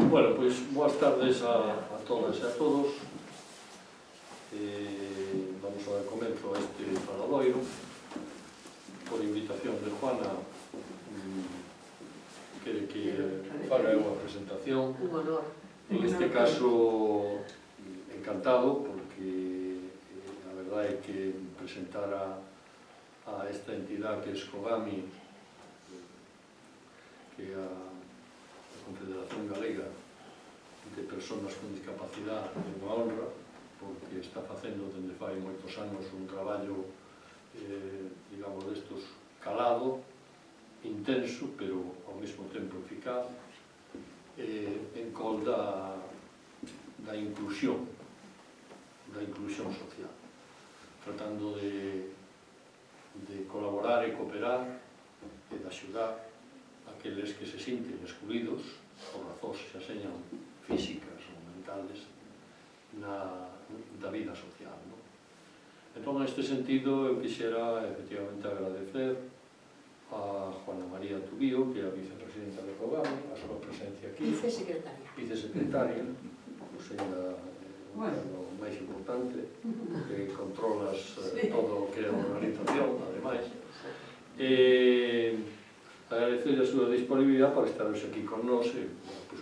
Bueno, pois boas tardes a todas e a todos. Vamos a dar comezo a este faladoiro por invitación de Juana. Quere que faga unha presentación. Un honor. En este caso, encantado, porque a verdade é que presentar a esta entidade que é Escogami, que é a Confederación Galega de Personas con Discapacidade, é unha honra, porque está facendo dende fai moitos anos un traballo, digamos, destos calado, intenso, pero ao mesmo tempo eficaz, en col da inclusión social, tratando de colaborar e cooperar e de axudar aqueles que se sinten excluídos por razóns xa señan físicas ou mentales da vida social. Entón, neste sentido, eu quixera efectivamente agradecer a Juana María Tubío, que é a vicepresidenta de Escogami, a súa presencia aquí. Vicesecretaria, ou seja, o máis importante, que controlas todo o que é a organización, ademais. Agradecerle a súa disponibilidade para estar hoxe aquí con nós e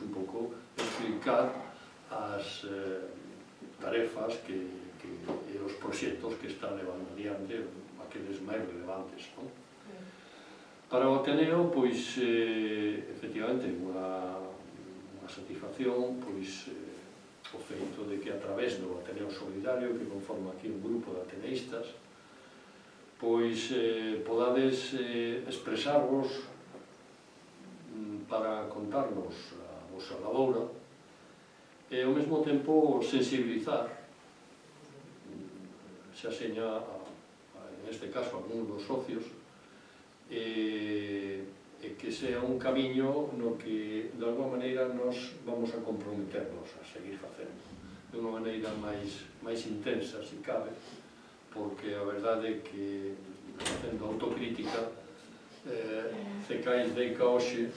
un pouco explicar as tarefas e os proxectos que están levando adiante, aqueles máis relevantes. Para o Ateneo, pois, efectivamente, unha satisfacción, pois, o feito de que a través do Ateneo Solidario, que conforma aquí un grupo de ateneístas, pois podades expresarvos para contarnos a vosa laboura e ao mesmo tempo sensibilizar, xa seña, en este caso, a algún dos socios, e que sea un camiño no que, de alguma maneira, nos vamos a comprometernos a seguir facendo de unha maneira máis intensa, se cabe, porque a verdade é que, facendo autocrítica, Cecais deica hoxe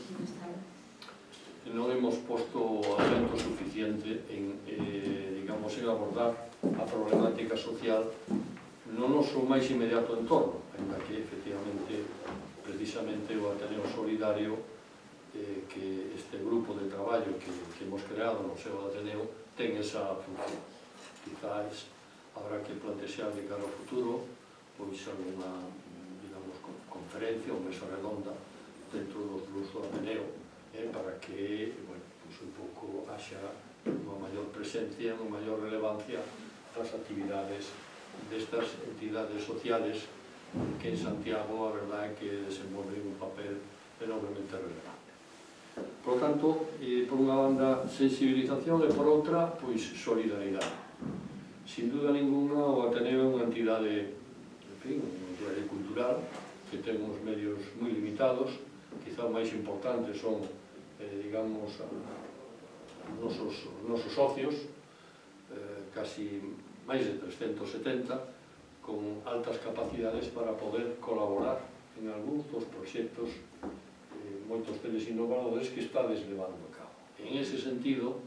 non hemos posto acento suficiente en, digamos, en abordar a problemática social no noso máis inmediato entorno, en que, efectivamente, precisamente o Ateneo Solidario, que este grupo de traballo que hemos creado no seu Ateneo, ten esa función. Quizás habrá que plantexar de cara ao futuro pois alguna, digamos, conferencia ou mesa redonda dentro do uso do Ateneo, para que, bueno, pois un pouco haxa unha maior presencia, unha maior relevancia das actividades destas entidades sociales que en Santiago a verdade é que desenvolven un papel enormemente relevante. Por lo tanto, por unha banda, sensibilización e por outra, pois, solidaridade. Sin duda ninguna, o Ateneo é unha entidade, en fin, unha entidade cultural que ten uns medios moi limitados. Quizá o máis importante son, digamos, os nosos socios, casi máis de 370, con altas capacidades para poder colaborar en algúns dos proxectos, moitos deles innovadores, que estades levando a cabo. En ese sentido,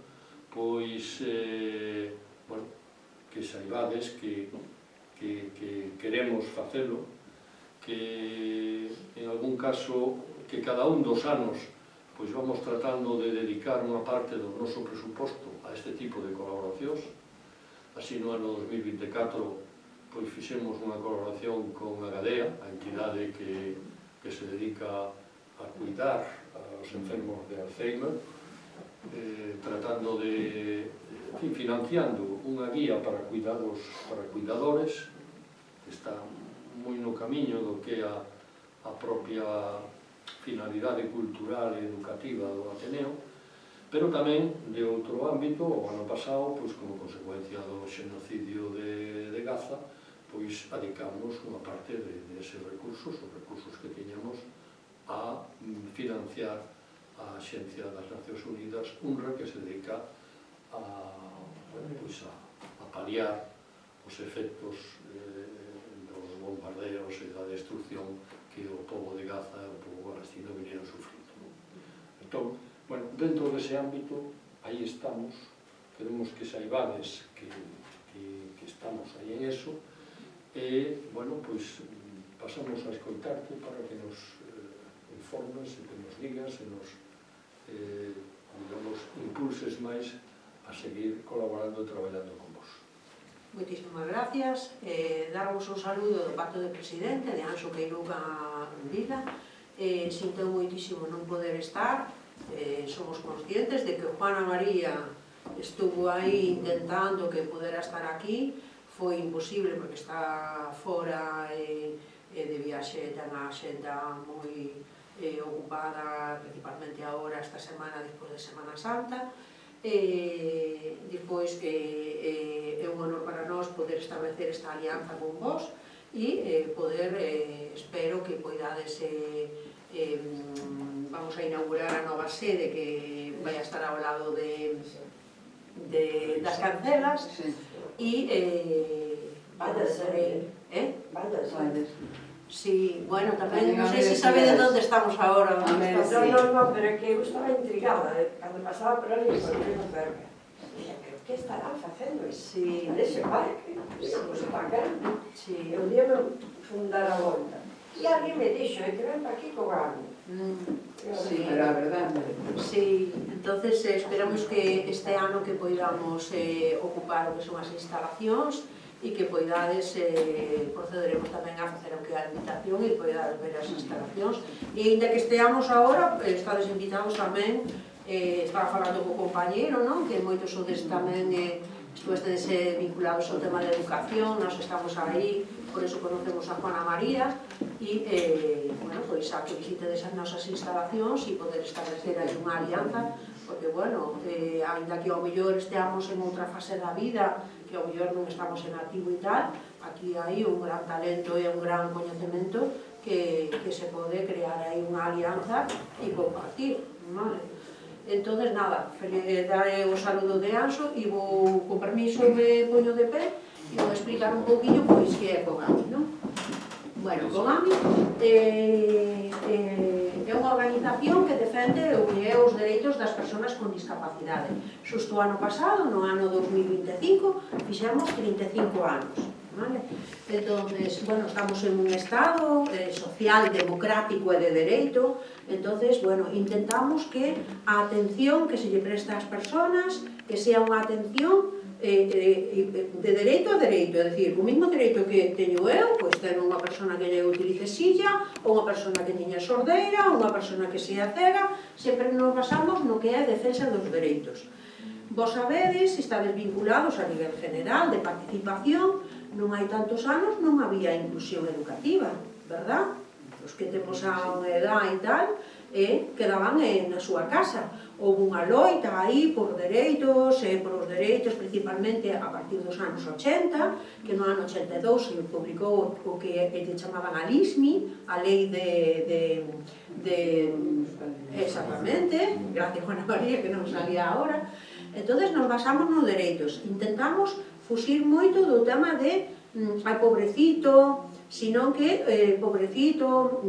pois, bueno, que saibades que queremos facelo, que en algún caso, que cada un dos anos pois vamos tratando de dedicar unha parte do noso presuposto a este tipo de colaboracións. Así, no ano 2024, pois fixemos unha colaboración con a Gadea, a entidade que se dedica a cuidar aos enfermos de Alzheimer, tratando de, en fin, financiando unha guía para cuidadores, que está moi no camiño do que é a propia finalidade cultural e educativa do Ateneo, pero tamén de outro ámbito. O ano pasado, pois, como consecuencia do xenocidio de Gaza, pois adicamos unha parte deses recursos, os recursos que tiñamos, a financiar a Axencia das Nacións Unidas, UNRWA, que se dedica a paliar os efectos dos bombardeos e da destrucción que o pobo de Gaza e o pobo palestino vinieron sufrindo. Entón, bueno, dentro dese ámbito, aí estamos, queremos que saibades que estamos aí en eso, e, bueno, pois, pasamos a escoitarte para que nos informes, e que nos digas, e nos, digamos, impulses máis a seguir colaborando e traballando con vos. Moitísimas gracias. Darvos un saludo do Pacto de Presidente, de Anxo Queiruga Vila. Sinto moitísimo non poder estar. Somos conscientes de que Juana María estuvo aí intentando que pudera estar aquí. Foi imposible porque está fora de viaxe, ten a xenda moi ocupada, principalmente agora, esta semana, despois de Semana Santa. Despois é un honor para nós poder establecer esta alianza con vos e poder, espero que poidades, vamos a inaugurar a nova sede que vai a estar ao lado das Cancelas e sí, bueno, tamén non sei se sabe de onde estamos agora. No, pero é que eu estaba intrigada cando pasaba por ali por Primo Cerca. Que estarán facendo nese parque? Pues está grande. E un día me fun dar a volta. E alguén me dixo, que ven pa aquí co gano. Sí, pero a verdade. Sí, entonces esperamos que este ano que poidamos ocupar o que son as instalacións e que poidades, procederemos tamén a facer o que é a invitación e poidades ver as instalacións. E ainda que esteamos agora, estades invitados tamén, estaba falando co compañero, non? Que moitos sodes tamén estuestes vinculados ao tema de educación, nós estamos aí, por eso conocemos a Juana María e, bueno, pois a que visitedes as nosas instalacións e poder establecer aí unha alianza, porque, bueno, ainda que ao mellor esteamos en outra fase da vida, que ao mellor non estamos en activo e tal, aquí hai un gran talento e un gran coñecemento que se pode crear aí unha alianza e compartir, vale? Entonces, nada, daré o saludo de Anxo e vou, con permiso, me poño de pé e vou explicar un poquinho pois que é Cogami, non? Bueno, Cogami é unha organización que defende os dereitos das persoas con discapacidade. Xusto o ano pasado, no ano 2025, fixemos 35 anos. Vale? Entonces, bueno, estamos en un estado social, democrático e de dereito, entonces, bueno, intentamos que a atención que se lle presta ás persoas que sea unha atención de dereito a dereito, é dicir, o mesmo dereito que teño eu, pois ten unha persona que lle utilice silla, ou unha persona que teña sordeira, ou unha persona que sea cega, sempre nos basamos no que é a defensa dos dereitos. Vos sabedes, estades vinculados a nivel general de participación, non hai tantos anos non había inclusión educativa, verdad? Os que temos a unha edad e tal, quedaban na súa casa. Houve unha loita aí por dereitos, por os dereitos principalmente a partir dos anos 80, que no ano 82 se publicou o que eles chamaban a LISMI, a lei de exactamente, gracias Juana María que non salía agora. Entonces nos basamos nos dereitos, intentamos fuxir moito do tema de ai pobrecito, sino que pobrecito,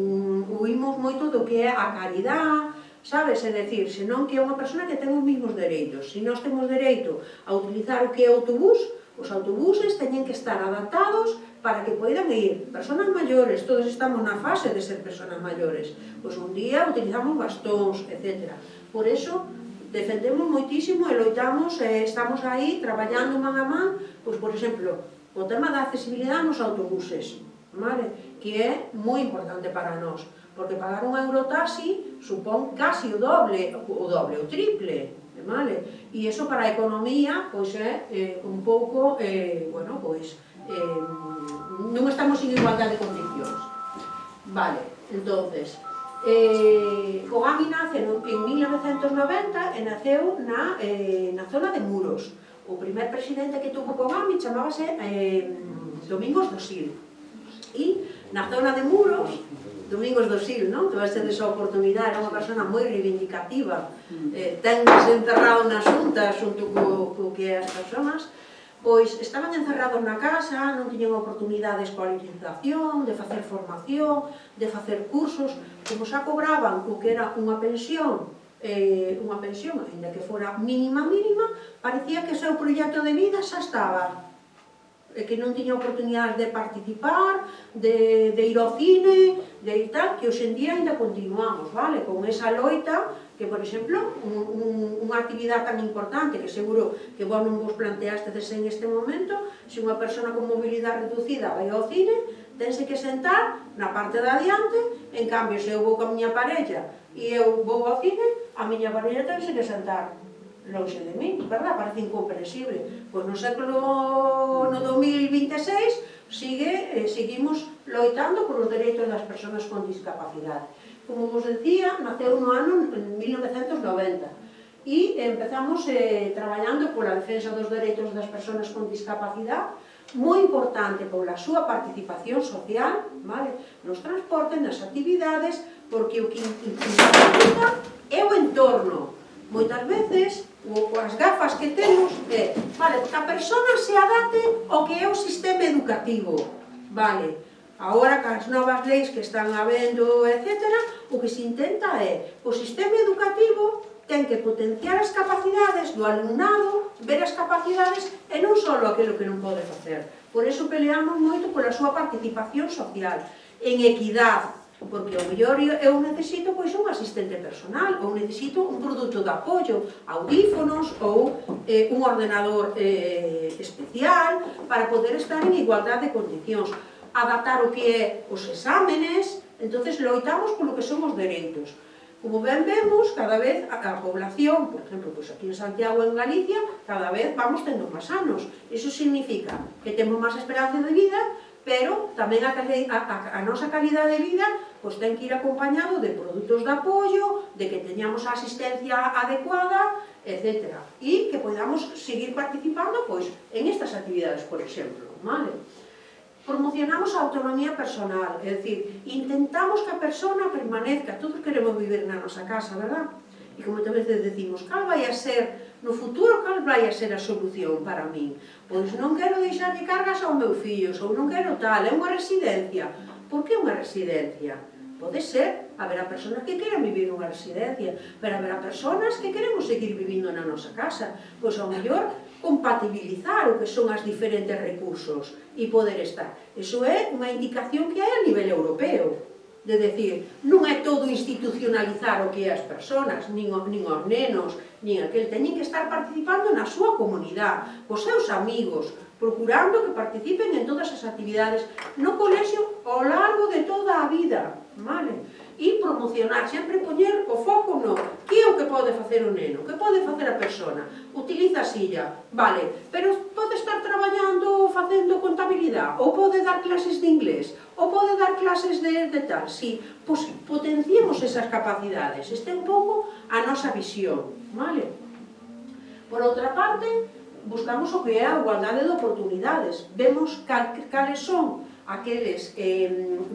huimos moito do que é a caridade, sabes? É dicir, senón que é unha persona que ten os mesmos dereitos. Se nós temos dereito a utilizar o que é o autobús, os autobuses teñen que estar adaptados para que poidan ir personas maiores, todos estamos na fase de ser personas maiores, pois un día utilizamos bastóns, etc. Por eso defendemos moitísimo e loitamos, estamos aí traballando man a man, pois, por exemplo, o tema da accesibilidade nos autobuses, vale? Que é moi importante para nós, porque pagar un eurotaxi supón casi o doble, o triple, vale? E iso para a economía, pois é un pouco, bueno, pois, non estamos en igualdade de condicións. Vale, entonces, Cogami nace en 1990 e naceu na zona de Muros. O primer presidente que tuvo Cogami chamábase Domingos Dosil. E na zona de Muros, Domingos Dosil, non? Que vai ser desa oportunidade, era unha persona moi reivindicativa, tense encerrado na xunta xunto co que as persoas, pois estaban encerrados na casa, non tiñan oportunidade de escolarización, de facer formación, de facer cursos, como xa cobraban o que era unha pensión unha pensión, ainda que fora mínima, parecía que o seu proxecto de vida xa estaba, que non tiña oportunidades de participar, de ir ao cine, de ir tal, que hoxe en día ainda continuamos, vale? Con esa loita, que, por exemplo, unha actividade tan importante, que seguro que vos non vos planteastes en este momento, se unha persona con mobilidade reducida vai ao cine, tense que sentar na parte de adiante, en cambio, se eu vou con a miña parella e eu vou ao cine, a miña parella tense que sentar longe de mí, verdad? Parece incomprensible. Pois no século, no 2026, seguimos loitando por os dereitos das persoas con discapacidade. Como vos decía, naceu no ano 1990 e empezamos traballando pola defensa dos dereitos das persoas con discapacidade, moi importante pola súa participación social, vale? Nos transportes, nas actividades, porque o que implica é o entorno. Moitas veces, as gafas que temos é, vale, que a persona se adapte ao que é o sistema educativo, vale? Agora, con as novas leis que están habendo, etc., o que se intenta é, o sistema educativo ten que potenciar as capacidades do alumnado, ver as capacidades e non só aquilo que non pode facer. Por iso peleamos moito pola súa participación social, en equidade, porque ao mellor eu necesito un asistente personal, ou necesito un produto de apoio, audífonos ou un ordenador especial para poder estar en igualdade de condicións, adaptar o que é os exámenes. Entonces loitamos polo que son os dereitos. Como ben vemos, cada vez a población, por exemplo, aquí en Santiago, en Galicia, cada vez vamos tendo máis anos. Iso significa que temos máis esperanza de vida, pero tamén a nosa calidade de vida ten que ir acompañado de produtos de apoio, de que teñamos a asistencia adecuada, etc. E que podamos seguir participando en estas actividades, por exemplo. Promocionamos a autonomía personal, é dicir, intentamos que a persona permanezca, todos queremos vivir na nosa casa, verdad? E como moitas veces decimos, cal vai a ser, no futuro, cal vai a ser a solución para min? Pois non quero deixarlle cargas ao meu fillo, ou non quero tal, é unha residencia. Por que unha residencia? Pode ser, haberá persoas que queran vivir nunha residencia, pero haberá persoas que queremos seguir vivindo na nosa casa. Pois ao mellor compatibilizar o que son os diferentes recursos e poder estar. Iso é unha indicación que hai a nivel europeo. De decir, non é todo institucionalizar o que é as persoas, nin os nenos, nin aquel. Teñen que estar participando na súa comunidade, cos seus amigos, procurando que participen en todas as actividades no colexio ao largo de toda a vida, vale? E promocionar, sempre poñer o foco no que é o que pode facer o neno, que pode facer a persona. Utiliza a silla, vale, pero pode estar traballando facendo contabilidade, ou pode dar clases de inglés, ou pode dar clases de tal. Si, pois potenciemos esas capacidades. Este é un pouco a nosa visión, vale? Por outra parte, buscamos o que é a igualdade de oportunidades. Vemos cales son aqueles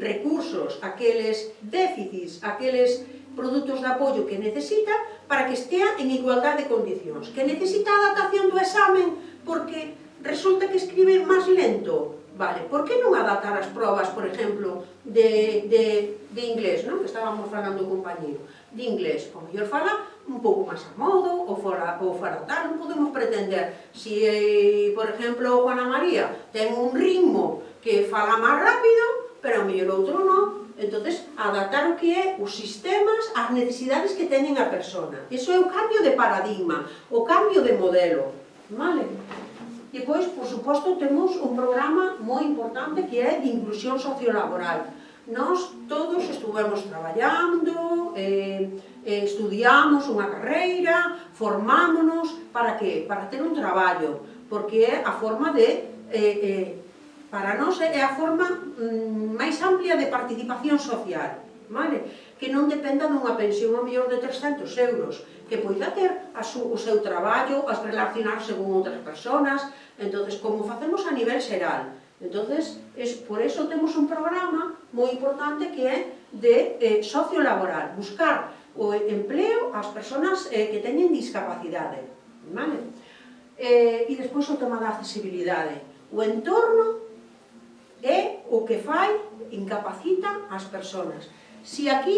recursos, aqueles déficits, aqueles produtos de apoio que necesita para que estea en igualdade de condicións. Que necesita adaptación do examen porque resulta que escribe máis lento. Vale, por que non adaptar as probas, por exemplo, de inglés, non? Que estábamos falando o compañero, de inglés. O mellor fala un pouco máis a modo, ou fora tal, non podemos pretender. Si, por exemplo, Juana María ten un ritmo que fala máis rápido, pero o mellor outro non. Entonces, adaptar o que é os sistemas ás necesidades que teñen a persona. Iso é o cambio de paradigma, o cambio de modelo. Vale? E pois, por suposto, temos un programa moi importante que é de inclusión sociolaboral. Nós todos estuvemos traballando, estudiamos unha carreira, formámonos, para que? Para ter un traballo, porque é a forma de... para nós é a forma máis amplia de participación social, vale? Que non dependa dunha pensión ao mellor de 300 euros, que poida ter o seu traballo, as relacionarse con outras persoas, entonces, como facemos a nivel xeral. Entonces, por eso temos un programa moi importante que é de sociolaboral, buscar o empleo ás persoas que teñen discapacidade, vale? E despois o tema da accesibilidade. O entorno é o que fai, incapacita as persoas. Se aquí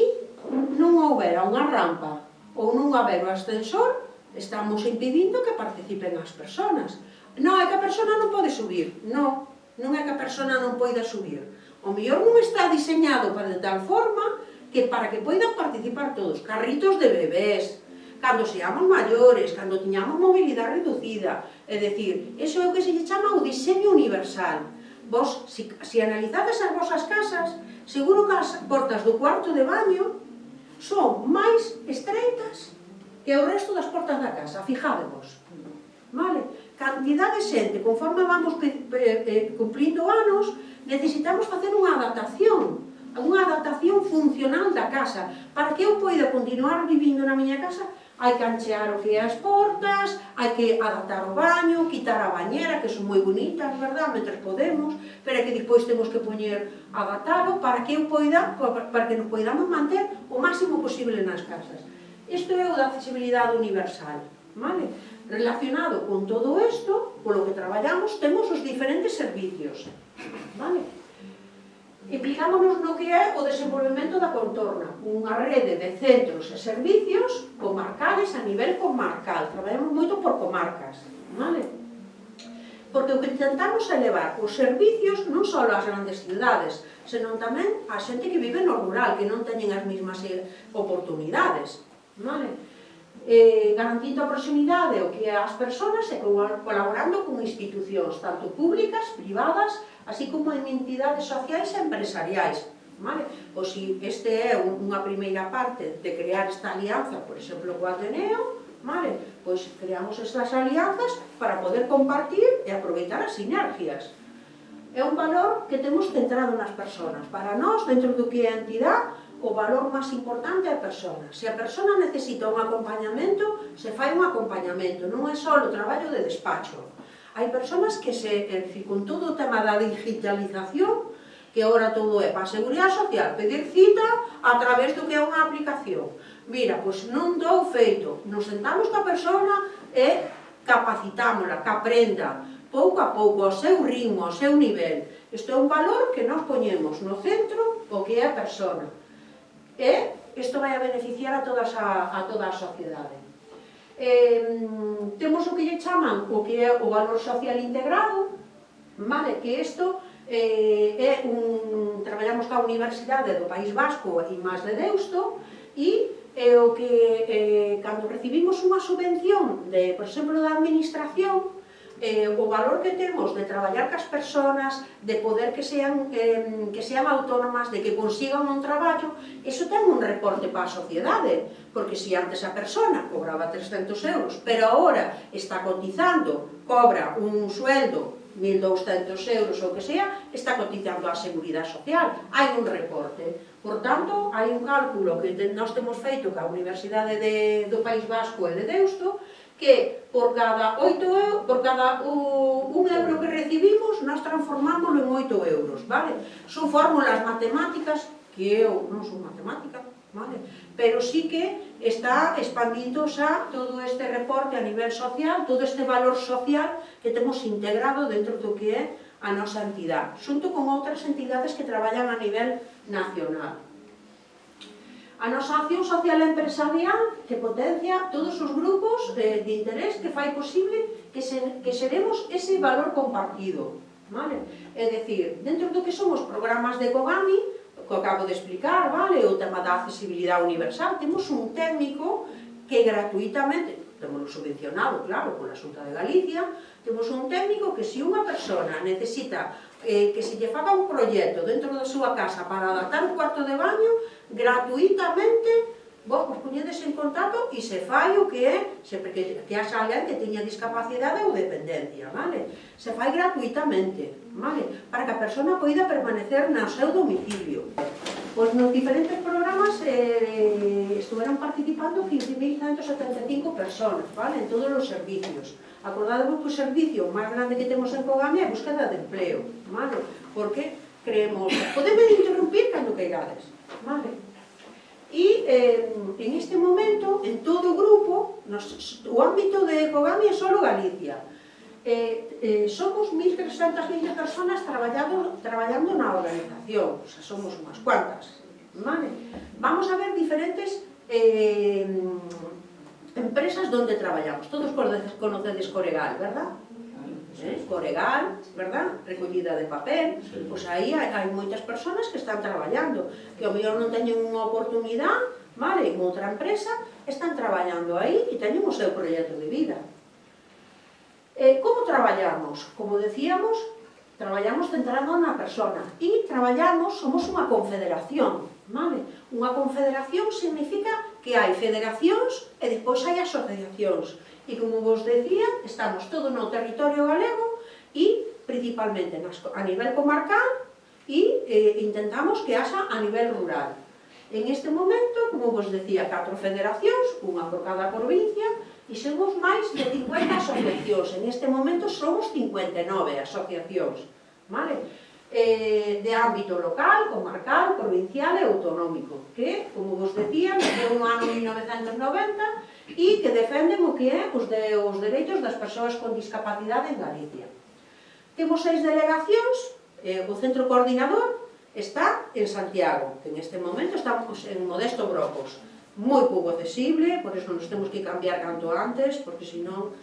non houbera unha rampa ou non haber o ascensor, estamos impedindo que participen as persoas. Non é que a persona non pode subir, non é que a persona non poida subir. O mellor non está diseñado de tal forma que para que poidan participar todos. Carritos de bebés, cando seamos maiores, cando tiñamos mobilidade reducida. É dicir, iso é o que se lle chama o diseño universal. Vos, se analizades as vosas casas, seguro que as portas do cuarto de baño son máis estreitas que o resto das portas da casa, fijádevos. Vale? Cantidad de xente, conforme vamos cumplindo anos, necesitamos facer unha adaptación funcional da casa. Para que eu poida continuar vivindo na miña casa, hai que anchear o que é as portas, hai que adaptar o baño, quitar a bañera, que son moi bonitas, verdad, mentre podemos, pero que depois temos que poñer adaptado para que nos poidamos manter o máximo posible nas casas. Isto é o da accesibilidade universal, vale? Relacionado con todo isto, polo que traballamos, temos os diferentes servicios, vale? Implicámonos no que é o desenvolvemento da contorna, unha rede de centros e servicios comarcales a nivel comarcal. Traballamos moito por comarcas, vale? Porque o que intentamos é levar os servicios non só ás grandes cidades, senón tamén a xente que vive no rural, que non teñen as mesmas oportunidades, vale? Garantindo a proximidade o que é as persoas e colaborando con institucións, tanto públicas, privadas, así como en entidades sociais e empresariais, vale? Pois se este é unha primeira parte de crear esta alianza, por exemplo, co Ateneo, vale? Pois creamos estas alianzas para poder compartir e aproveitar as sinergias. É un valor que temos centrado nas persoas. Para nós, dentro do que é a entidade, o valor máis importante é a persona. Se a persona necesita un acompañamento, se fai un acompañamento, non é só o traballo de despacho. Hai persoas que con todo o tema da digitalización, que agora todo é para a Seguridade Social, pedir cita a través do que é unha aplicación. Mira, pois non dou feito, nos sentamos coa persona e capacitámola, que aprenda, pouco a pouco, ao seu ritmo, ao seu nivel. Isto é un valor que nos poñemos no centro o que é a persona. E isto vai a beneficiar a toda a sociedade. Temos o que lle chaman o que é o valor social integrado, vale? Que isto traballamos coa Universidade do País Vasco e Mas de Deusto, e o que cando recibimos unha subvención, por exemplo, da administración, o valor que temos de traballar cas persoas, de poder que sean autónomas, de que consigan un traballo, iso ten un reporte para a sociedade, porque se antes a persona cobraba 300 euros, pero agora está cotizando, cobra un sueldo 1.200 euros ou que sea, está cotizando a Seguridade Social, hai un reporte. Por tanto, hai un cálculo que nós temos feito ca Universidade do País Vasco e de Deusto, que por cada 1 euro que recibimos, nós transformámoslo en 8 euros, vale? Son fórmulas matemáticas, que eu non son matemática, vale? Pero sí que está expandindo xa todo este reporte a nivel social, todo este valor social que temos integrado dentro do que é a nosa entidade, xunto con outras entidades que traballan a nivel nacional. A nosa acción social empresarial que potencia todos os grupos de interés que fai posible que xeremos ese valor compartido, vale? É dicir, dentro do que son os programas de Kogami, que acabo de explicar, vale? O tema da accesibilidade universal, temos un técnico que gratuitamente, temos subvencionado, claro, pola Xunta de Galicia, temos un técnico que se unha persona necesita que se lle faga un proxecto dentro da súa casa para adaptar un cuarto de baño, gratuitamente vos poñedes en contacto e se fai o que é, sempre que haxa alguén que teña discapacidade ou dependencia, vale? Se fai gratuitamente, vale? Para que a persona poida permanecer no seu domicilio. Pois nos diferentes programas estuveron participando 15.175 personas, vale? En todos os servicios. Acordadevos que o servicio máis grande que temos en Kogami é a búsqueda de empleo, vale? Porque creemos, podemos interrumpir cando queirades, vale? E en este momento, en todo o grupo, o ámbito de Kogami é só Galicia. Somos 1.320 personas traballando na organización, o sea, somos unhas cuantas, vale? Vamos a ver diferentes empresas donde traballamos. Todos conocedes Coregal, verdad? Coregal, verdad? Recollida de papel. Pois aí hai moitas persoas que están traballando, que ao mellor non teñen unha oportunidade, vale, en outra empresa, están traballando aí e teñen o seu proxecto de vida. Como traballamos? Como decíamos, traballamos centrado na persona e traballamos, somos unha confederación, vale? Unha confederación significa que hai federacións e despois hai asociacións. E como vos decía, estamos todo no territorio galego e principalmente a nivel comarcal e intentamos que haxa a nivel rural. En este momento, como vos decía, 4 federacións, unha por cada provincia, e somos máis de 50 asociacións. En este momento somos 59 asociacións, vale? De ámbito local, comarcal, provincial e autonómico, que, como vos decía, nasceu no ano 1990 e que defenden o que é os dereitos das persoas con discapacidade en Galicia. Temos 6 delegacións, o centro coordinador está en Santiago, que en este momento estamos en Modesto Brocos, moi pouco accesible, por iso nos temos que cambiar canto antes, porque senón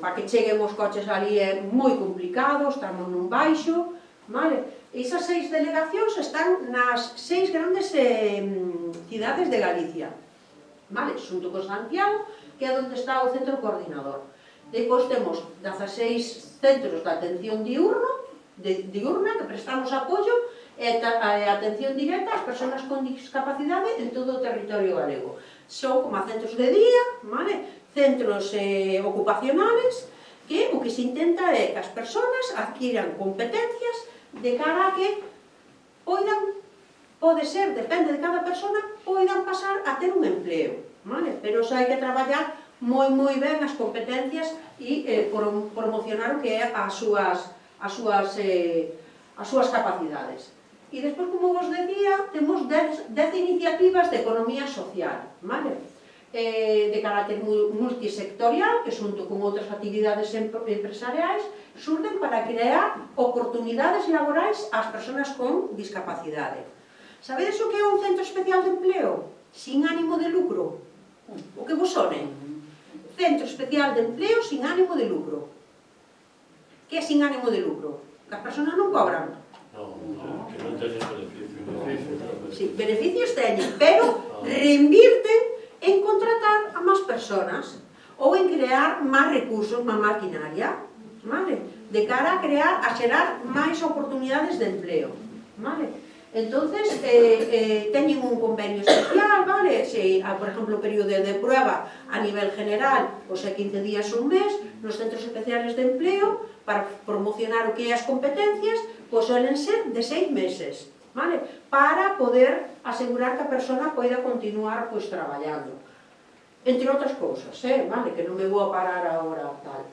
para que cheguen os coches ali é moi complicado, estamos nun baixo, vale? Esas 6 delegacións están nas 6 grandes cidades de Galicia, vale? Xunto con Santiago, que é onde está o centro coordinador. Depois temos 16 centros de atención diurna que prestamos apoio e atención directa ás persoas con discapacidade en todo o territorio galego. Son como centros de día, vale? Centros ocupacionales, que o que se intenta é que as persoas adquiran competencias de cara a que pode ser, depende de cada persona, poidan pasar a ter un empleo, vale? Pero xa hai que traballar moi ben as competencias e promocionar o que é as súas capacidades. E despois, como vos decía, temos 10 iniciativas de economía social, vale? De carácter multisectorial, que xunto con outras actividades empresariais surden para crear oportunidades laborais ás persoas con discapacidade. Sabedes o que é un centro especial de empleo? Sin ánimo de lucro. O que vos sone? Centro especial de empleo sin ánimo de lucro. Que é sin ánimo de lucro? Que as persoas non cobran. Que non teñen beneficios. Sí, beneficios teñen, pero reinvirten en contratar a máis persoas ou en crear máis recursos, máis maquinaria, vale? De cara a xerar máis oportunidades de empleo, vale? Entonces, teñen un convenio especial, vale? Se, por exemplo, o período de prueba a nivel general, pois é 15 días un mes, nos centros especiales de empleo, para promocionar o que é as competencias, pois suelen ser de 6 meses, vale? Para poder asegurar que a persona poida continuar pois traballando. Entre outras cousas, vale? Que non me vou a parar agora tal.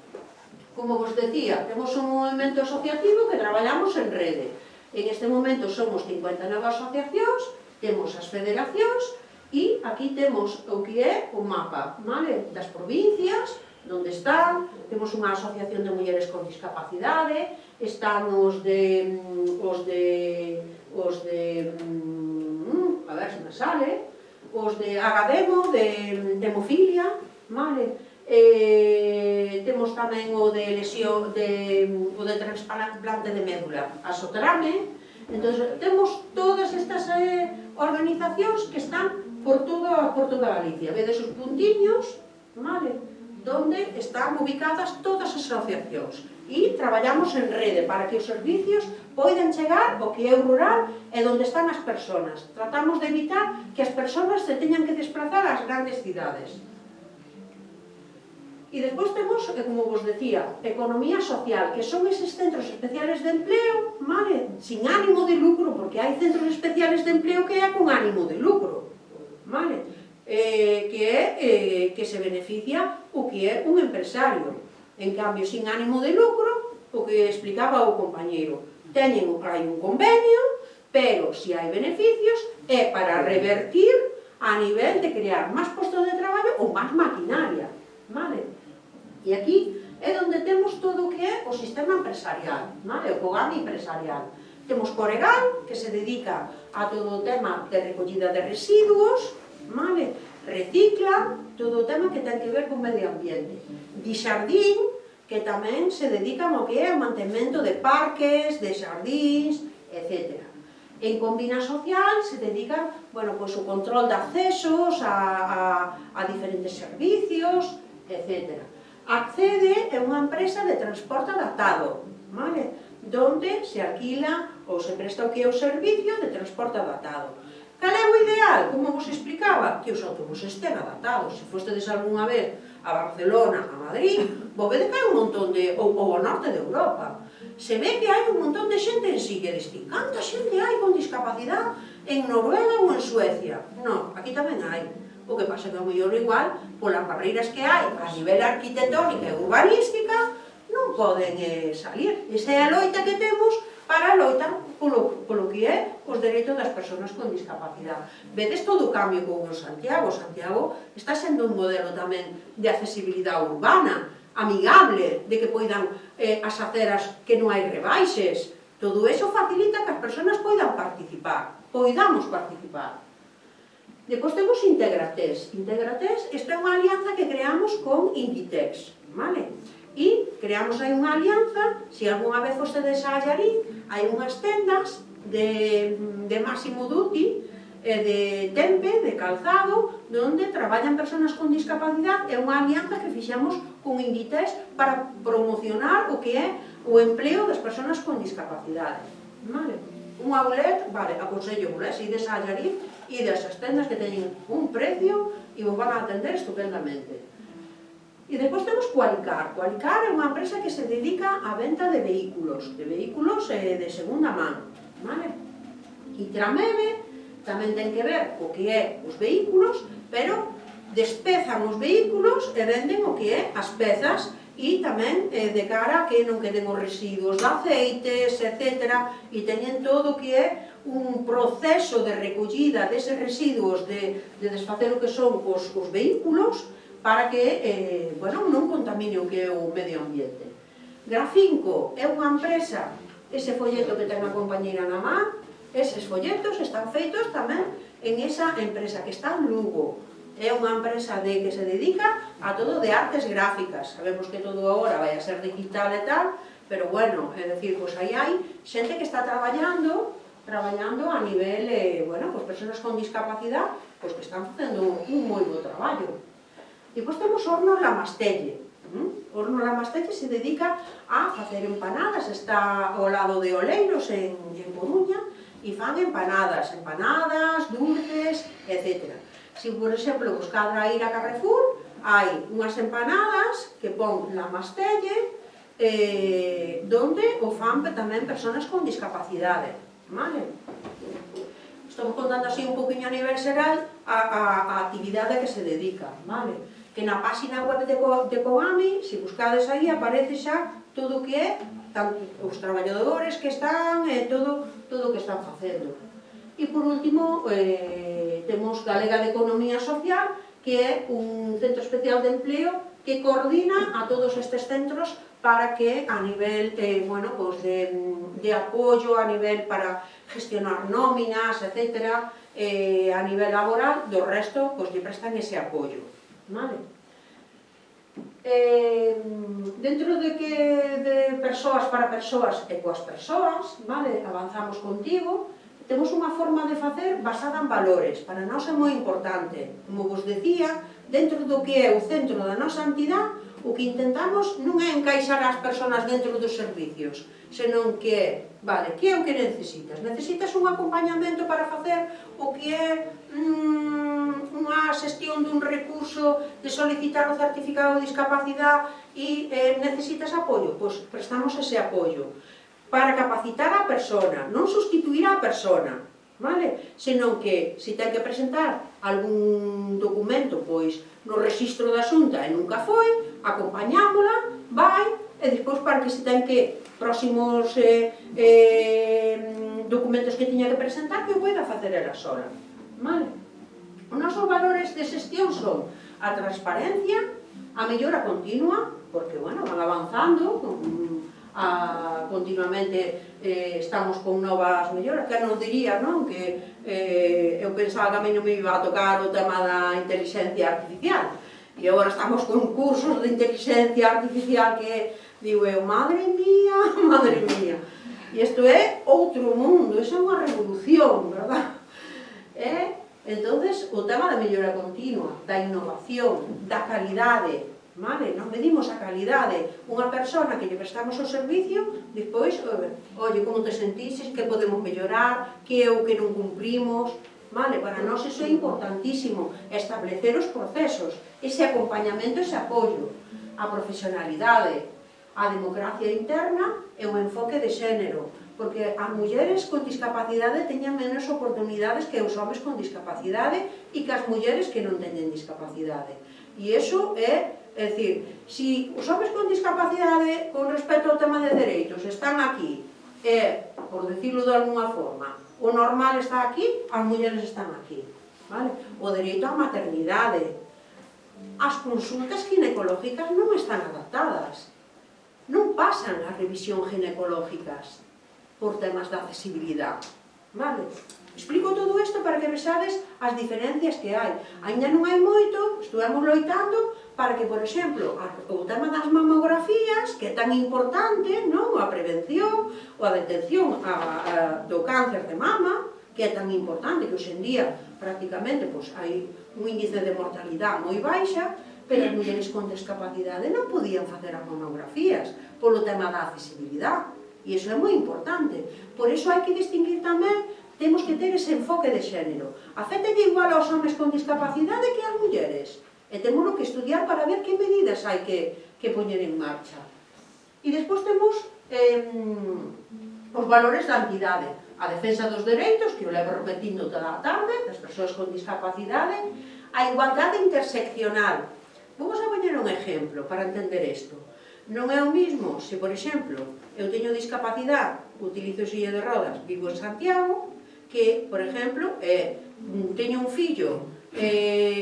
Como vos decía, temos un movimento asociativo que traballamos en rede. En este momento somos 59 asociacións, temos as federacións e aquí temos o que é o mapa, vale? Das provincias, onde están, temos unha asociación de mulleres con discapacidade, están os de a ver se me sale, os de Agademo, de hemofilia, vale? Temos tamén o de lesión, o de trasplante de médula, a Soterame. Entón, temos todas estas organizacións que están por toda Galicia. Vedes os puntiños, vale? Donde están ubicadas todas as asociacións. E traballamos en rede para que os servicios poidan chegar ao que é o rural e onde están as persoas. Tratamos de evitar que as persoas se teñan que desplazar ás grandes cidades. E despois temos, como vos decía, economía social, que son eses centros especiales de empleo, vale? Sin ánimo de lucro, porque hai centros especiales de empleo que é con ánimo de lucro, vale? Que se beneficia o que é un empresario. En cambio, sin ánimo de lucro, o que explicaba o compañeiro, hai un convenio, pero se hai beneficios é para revertir a nivel de crear máis postos de traballo ou máis maquinaria, vale? E aquí é onde temos todo o que é o sistema empresarial, vale? O programa empresarial. Temos Coregal, que se dedica a todo o tema de recollida de residuos, vale? Recicla, todo o tema que ten que ver con medio ambiente. Dixardín, que tamén se dedica ao que é o mantemento de parques, de xardíns, etc. En Combina Social se dedica, bueno, pois, o control de accesos a diferentes servicios, etc. Accede é unha empresa de transporte adaptado, vale? Donde se alquila ou se presta o que é o servicio de transporte adaptado. Cal é o ideal? Como vos explicaba? Que os autobuses estén adaptados. Se fostedes algunha vez a Barcelona, a Madrid, vos vede que hai un montón de... ou ao norte de Europa. Se ve que hai un montón de xente en silla. Diste, canta xente hai con discapacidade en Noruega ou en Suecia? Non, aquí tamén hai. O que pasa que ao mellor igual, polas barreiras que hai a nivel arquitectónica e urbanística, non poden salir. Esa é a loita que temos para loitar polo que é os dereitos das persoas con discapacidade. Vedes todo o cambio con o Santiago. Santiago está sendo un modelo tamén de accesibilidade urbana, amigable, de que poidan as aceras que non hai rebaixes. Todo eso facilita que as persoas poidamos participar. Depois temos Integrates. Integrates, esta é unha alianza que creamos con Inditex, vale? E creamos aí unha alianza, se algunha vez fostedes a Allarín, hai unhas tendas de Máximo Duty, de Tempe, de calzado, onde traballan persoas con discapacidade. É unha alianza que fixamos con Inditex para promocionar o que é o empleo das persoas con discapacidade. Vale? Un outlet, vale, aconsello vos, se ides a Allarín, ides as tendas que teñen un precio e vos van a atender estupendamente. E depois temos Qualicar. Qualicar é unha empresa que se dedica á venta de vehículos de segunda man, vale? E Trameve tamén ten que ver co que é os vehículos, pero despezan os vehículos e venden o que é as pezas e tamén de cara a que non queden os residuos de aceites, etc. E teñen todo o que é un proceso de recollida deses residuos de desfacer o que son os vehículos para que non contamine o que é o medio ambiente. Grafinco é unha empresa, ese folleto que ten a compañeira na man, eses folletos están feitos tamén en esa empresa que está en Lugo. É unha empresa que se dedica a todo de artes gráficas. Sabemos que todo agora vai a ser digital e tal, pero bueno, é dicir, pois aí hai xente que está traballando a nivel, pois persoas con discapacidade, pois que están facendo un moi bo traballo. E depois temos Hornos Lamastelle. Hornos Lamastelle se dedica a facer empanadas, está ao lado de Oleiros en Coruña, e fan empanadas, dulces, etc. Se, por exemplo, vos cadra ir a Carrefour, hai unhas empanadas que pon Lamastelle, donde o fan tamén persoas con discapacidade, vale? Estamos contando así un poquinho a nivel xeral a actividade que se dedica, vale? Que na página web de Cogami, se buscades aí, aparece xa todo o que é, os traballadores que están, todo o que están facendo. E por último, temos Galega de Economía Social, que é un centro especial de empleo que coordina a todos estes centros para que a nivel de apoio, a nivel para gestionar nóminas, etc., a nivel laboral, do resto, lle prestan ese apoio. Vale? Dentro de persoas para persoas e coas persoas, vale? Avanzamos contigo, temos unha forma de facer basada en valores. Para nós é moi importante. Como vos decía, dentro do que é o centro da nosa entidade, o que intentamos non é encaixar as persoas dentro dos servicios, senón que é, vale, que é o que necesitas? Necesitas un acompañamento para facer o que é unha xestión dun recurso de solicitar o certificado de discapacidade e necesitas apoio? Pois prestamos ese apoio para capacitar a persona, non sustituir a persona, vale? Senón que, se ten que presentar algún documento, pois, no registro da Xunta e nunca foi, acompañámola, vai, e despois para que se ten que, próximos documentos que tiña que presentar, que o poida facer ela sola, vale? Os nosos valores de xestión son a transparencia, a mellora continua, porque, bueno, van avanzando, continuamente estamos con novas melloras, que non diría, non? Que eu pensaba que a mí non me iba a tocar o tema da inteligencia artificial, e agora estamos con cursos de inteligencia artificial que digo eu, madre mía, e isto é outro mundo, iso é unha revolución, verdad? Entonces, o tema da mellora continua, da innovación, da calidade, vale? Non medimos a calidade. Unha persona que lle prestamos o servicio, despois, oye, como te sentises, que podemos mellorar, que é o que non cumprimos, vale? Para nós iso é importantísimo, establecer os procesos, ese acompañamento, ese apoio, a profesionalidade, a democracia interna e o enfoque de xénero, porque as mulleres con discapacidade teñen menos oportunidades que os homes con discapacidade e que as mulleres que non teñen discapacidade. E iso é dicir, se os homes con discapacidade con respecto ao tema de dereitos están aquí, por decirlo de alguna forma, o normal está aquí, as mulleres están aquí, vale? O dereito á maternidade, as consultas ginecológicas non están adaptadas, non pasan as revisión ginecológicas por temas de accesibilidade, vale? Explico todo isto para que vexades as diferencias que hai. Ainda non hai moito, estuvemos loitando para que, por exemplo, o tema das mamografías, que é tan importante, non? A prevención ou a detención do cáncer de mama, que é tan importante que hoxe en día prácticamente hai un índice de mortalidade moi baixa, pero as mulleres con discapacidade non podían facer as mamografías polo tema da accesibilidade. E iso é moi importante. Por iso hai que distinguir tamén, temos que ter ese enfoque de xénero. Afételle igual aos homes con discapacidade que ás mulleres. E temos que estudiar para ver que medidas hai que poñer en marcha. E despois temos os valores da entidade. A defensa dos dereitos, que o levo repetindo toda a tarde, das persoas con discapacidade, a igualdade interseccional. Vamos a poñer un exemplo para entender isto. Non é o mismo se, por exemplo, eu teño discapacidade, utilizo silla de rodas, vivo en Santiago, que, por exemplo, teño un fillo,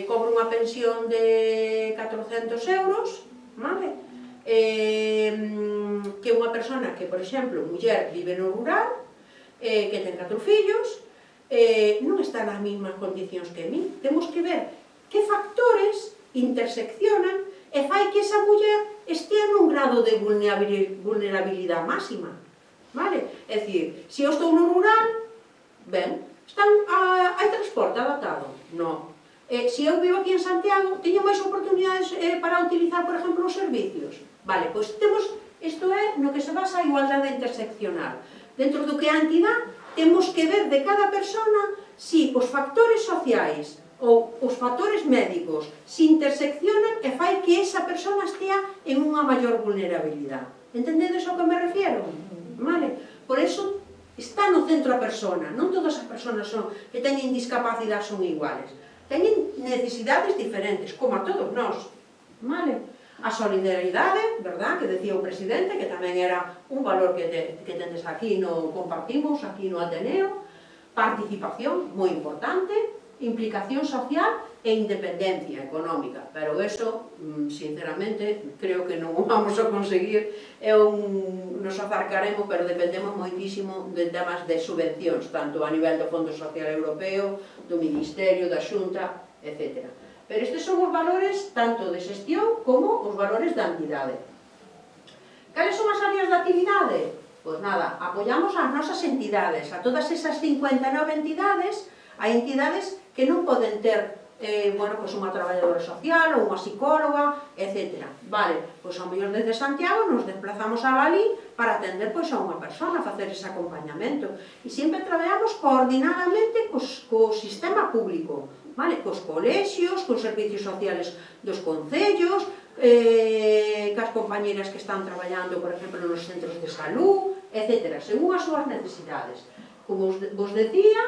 cobro unha pensión de 400 euros, vale? Que unha persona que, por exemplo, muller vive no rural, que ten 4 fillos, non está nas mesmas condicións que mí. Temos que ver que factores interseccionan e fai que esa muller estea nun grado de vulnerabilidade máxima, vale? É dicir, se eu estou no rural, ben, hai transporte adaptado? Non. Se eu vivo aquí en Santiago, teño máis oportunidades para utilizar, por exemplo, os servicios? Vale, pois temos, isto é no que se basa a igualdade interseccional. Dentro do que é a entidade, temos que ver de cada persona si os factores sociais ou os factores médicos se interseccionan e fai que esa persona estea en unha maior vulnerabilidade. Entendedes ao que me refiero? Vale? Por iso está no centro a persona. Non todas as persoas que teñen discapacidade son iguales. Teñen necesidades diferentes, como a todos nós. Vale? A solidaridade, verdad, que decía o presidente, que tamén era un valor que tendes aquí, compartimos aquí no Ateneo. Participación, moi importante. Implicación social e independencia económica, pero eso, sinceramente, creo que non o vamos a conseguir, nos acercaremos, pero dependemos moitísimo de temas de subvencións, tanto a nivel do Fondo Social Europeo, do Ministerio, da Xunta, etc. Pero estes son os valores tanto de xestión como os valores da entidade. Cales son as áreas de actividade? Pois nada, apoiamos as nosas entidades, a todas esas 59 entidades. Hai entidades que non poden ter unha traballadora social ou unha psicóloga, etc. Vale, pois ao mellor desde Santiago nos desplazamos a Valí para atender a unha persona, facer ese acompañamento. E sempre traballamos coordinadamente co sistema público, vale? Cos colexios, cos servicios sociales dos concellos, cas compañeras que están traballando, por exemplo, nos centros de salud, etc. Según as súas necesidades. Como vos decía,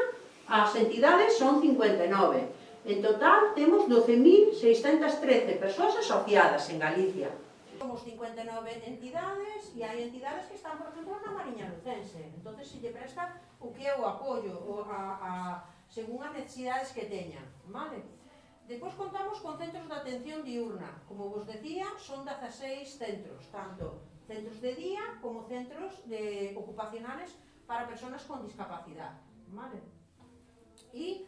as entidades son 59. En total, temos 12.613 persoas asociadas en Galicia. Somos 59 entidades e hai entidades que están, por exemplo, na Mariña Lucense. Entón, se lle presta o que é o apoio, según as necesidades que teñan, vale? Despois contamos con centros de atención diurna. Como vos decía, son 16 centros, tanto centros de día como centros ocupacionales para persoas con discapacidade, vale? E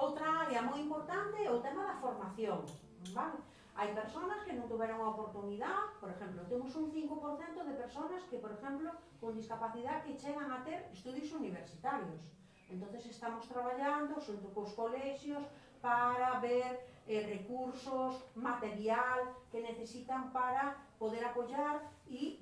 outra área moi importante é o tema da formación, vale? Hai persoas que non tuveron a oportunidade, por exemplo, temos un 5% de persoas que, por exemplo, con discapacidade que chegan a ter estudios universitarios. Entonces estamos traballando xunto cos colexios para ver recursos, material que necesitan para poder apoiar e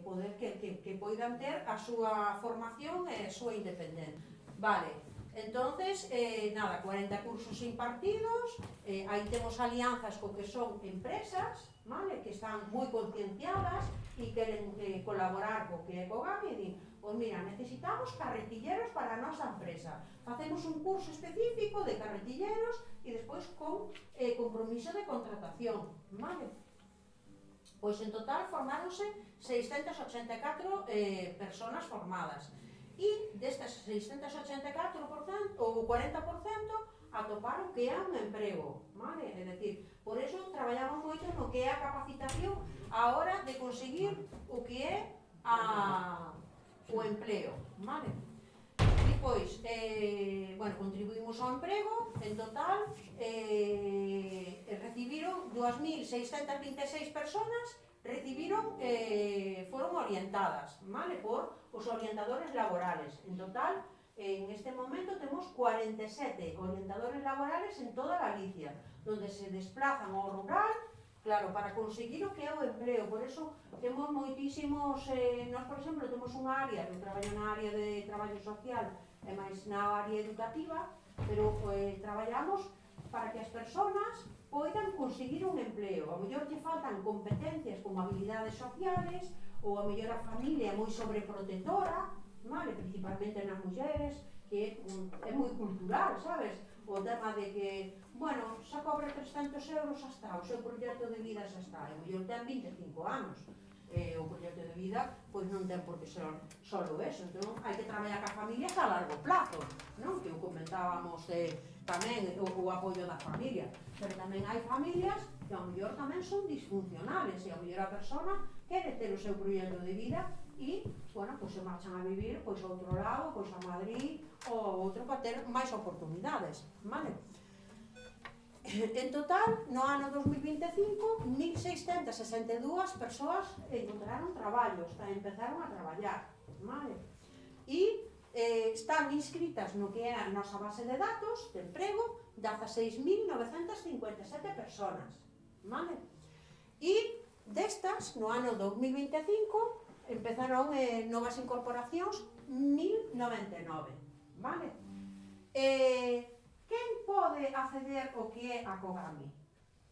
poder que poidan ter a súa formación e a súa independencia. Vale, entonces, nada, 40 cursos impartidos, aí temos alianzas co que son empresas, vale, que están moi concienciadas e queren colaborar co que é Cogami e din, pois mira, necesitamos carretilleros para a nosa empresa. Facemos un curso específico de carretilleros e despois con compromiso de contratación, vale? Pois en total formáronse 684 personas formadas. E destas 684%, ou 40%, atoparon que é un emprego, vale? É dicir, por eso traballamos moito no que é a capacitación a hora de conseguir o que é o empleo, vale? Depois, bueno, contribuímos ao emprego, en total, recibiron 2.626 personas foron orientadas, vale, por os orientadores laborales. En total, en este momento temos 47 orientadores laborales en toda Galicia, donde se desplazan ao rural, claro, para conseguir o que é o empleo. Por eso temos moitísimos, nós, por exemplo, temos unha área, eu traballo na área de traballo social e máis na área educativa, pero traballamos para que as persoas poidan conseguir un empleo. A mellor lle faltan competencias como habilidades sociales, ou a mellor a familia é moi sobreprotetora, vale? Principalmente nas mulleres, que é moi cultural, sabes? O tema de que, bueno, xa cobra 300 euros, xa está, o seu proxecto de vida xa está, e a mellor ten 25 anos. O proxecto de vida pois non ten por que ser solo eso, entón hai que traballar ca familias a largo plazo, non? Que o comentábamos tamén o apoio da familia, pero tamén hai familias que ao mellor tamén son disfuncionales e ao mellor a persona quere ter o seu proxecto de vida e, bueno, pois se marchan a vivir pois a outro lado, pois a Madrid ou a outro para ter máis oportunidades, vale? En total, no ano 2025, 1.662 persoas encontraron traballo, empezaron a traballar, vale? E están inscritas no que é a nosa base de datos de emprego 16.957 personas, vale? E destas, no ano 2025, empezaron novas incorporacións 1.099, vale? Quen pode acceder ao que é a Cogami?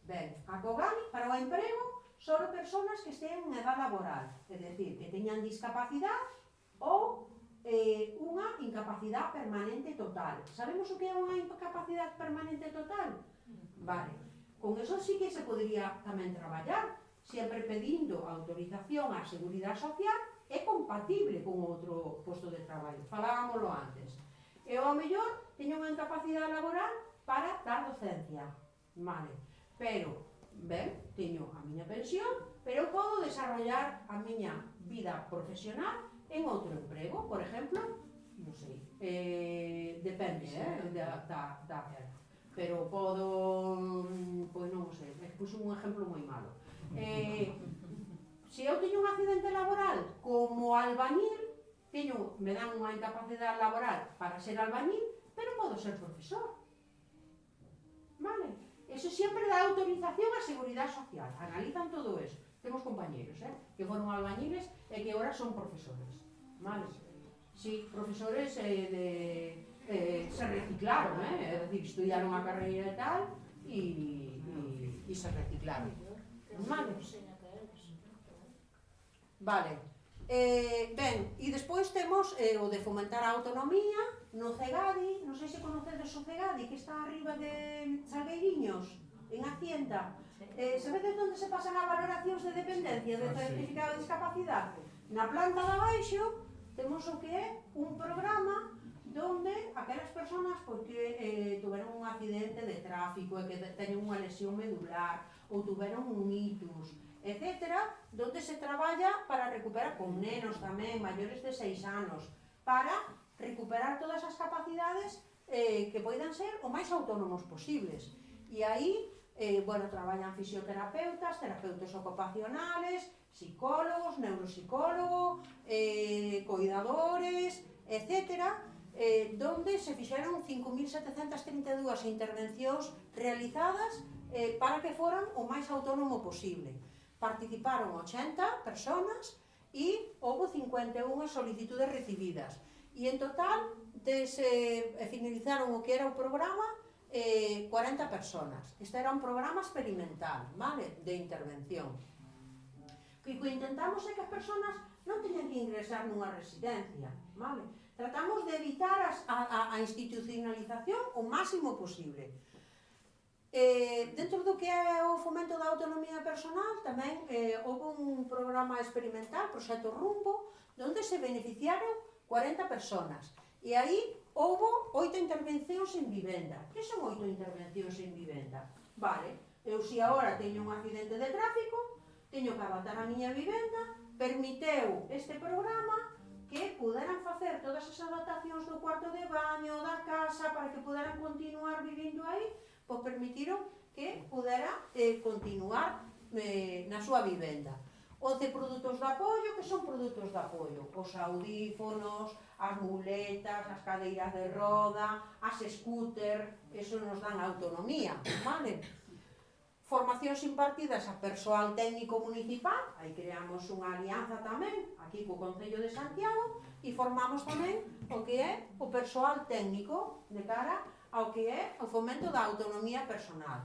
Ben, a Cogami para o emprego son persoas que estean en edad laboral, é dicir, que teñan discapacidade ou unha incapacidade permanente total. Sabemos o que é unha incapacidade permanente total? Vale, con eso sí que se podría tamén traballar, sempre pedindo autorización á Seguridade Social, é compatible con outro posto de traballo, falábamoslo antes. Eu, ao mellor, teño unha incapacidade laboral para dar docencia, vale? Pero, ben, teño a miña pensión, pero eu podo desarrollar a miña vida profesional en outro emprego, por exemplo, non sei, depende, da guerra. Pero podo, pois non sei, puse un exemplo moi malo. Se eu teño un accidente laboral como albañil, me dan unha incapacidade laboral para ser albañil, pero podo ser profesor. Vale? Eso sempre dá autorización á Seguridade Social. Analizan todo eso. Temos compañeros, que foron albañiles e que agora son profesores. Vale? Sí, profesores se reciclaron, é dicir, estudiaron a carreira e tal, e se reciclaron. Vale? Vale. Ben, e despois temos o de fomentar a autonomía no CEGADI, non sei se conocedes o CEGADI, que está arriba de Salgueiriños, en Hacienda. Sabedes onde se pasan as valoracións de dependencia, de certificado de discapacidade? Na planta de abaixo temos o que é un programa donde aquelas persoas que tuveron un accidente de tráfico e que teñen unha lesión medular ou tuveron un ictus etcétera, donde se traballa para recuperar con nenos tamén, maiores de 6 anos, para recuperar todas as capacidades que poidan ser o máis autónomos posibles. E aí, bueno, traballan fisioterapeutas, terapeutas ocupacionales, psicólogos, neuropsicólogos, cuidadores, etcétera, donde se fixeron 5.732 intervencións realizadas para que foran o máis autónomo posible. Participaron 80 personas e houve 51 solicitudes recibidas. E en total finalizaron o que era o programa 40 personas. Este era un programa experimental, vale, de intervención. O que intentamos é que as personas non teñan que ingresar nunha residencia, vale? Tratamos de evitar a institucionalización o máximo posible. Dentro do que é o fomento da autonomía personal, tamén houve un programa experimental, Proxecto Rumbo, onde se beneficiaron 40 personas. E aí houve 8 intervencións en vivenda. Que son 8 intervencións en vivenda? Vale, eu se agora teño un accidente de tráfico, teño que adaptar a miña vivenda, permiteu este programa que puderan facer todas as adaptacións do cuarto de baño, da casa, para que puderan continuar vivindo aí, pois permitiron que pudera continuar na súa vivenda. 11 produtos de apoio, que son produtos de apoio? Os audífonos, as muletas, as cadeiras de roda, as scooter, eso nos dan autonomía, vale? Formacións impartidas a persoal técnico municipal, aí creamos unha alianza tamén, aquí co Concello de Santiago, e formamos tamén o que é o persoal técnico de cara ao que é o fomento da autonomía personal.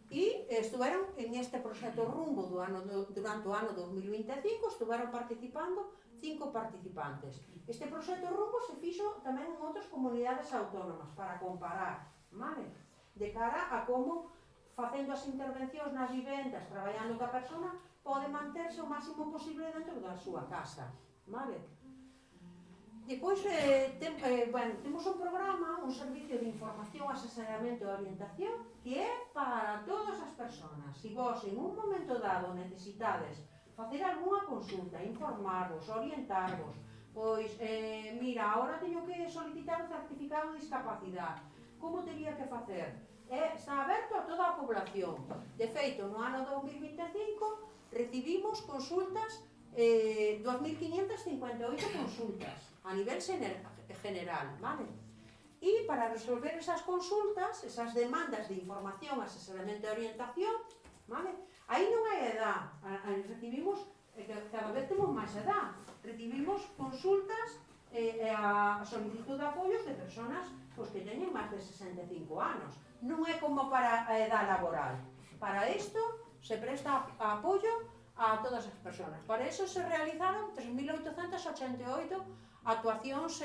E estuveron en este proxecto Rumbo durante o ano 2025, estuveron participando 5 participantes. Este proxecto Rumbo se fixo tamén en outras comunidades autónomas para comparar, vale? De cara a como, facendo as intervencións nas vivendas, traballando ca persona, pode manterse o máximo posible dentro da súa casa, vale? Depois, temos un programa, un servicio de información, asesoramento e orientación que é para todas as persoas. Se vos en un momento dado necesitades facer algunha consulta, informarvos, orientarvos, pois, mira, agora teño que solicitar o certificado de discapacidade, como teria que facer? Está aberto a toda a población. De feito, no ano 2025 recibimos consultas, 2.558 consultas a nivel general, vale? E para resolver esas consultas, esas demandas de información, asesoramento e orientación, vale? Aí non hai edad, recibimos, cada vez temos máis edad, recibimos consultas a solicitud de apoios de personas que teñen máis de 65 anos. Non é como para a edad laboral. Para isto se presta apoio a todas as persoas. Para iso se realizaron 3.888 actuacións.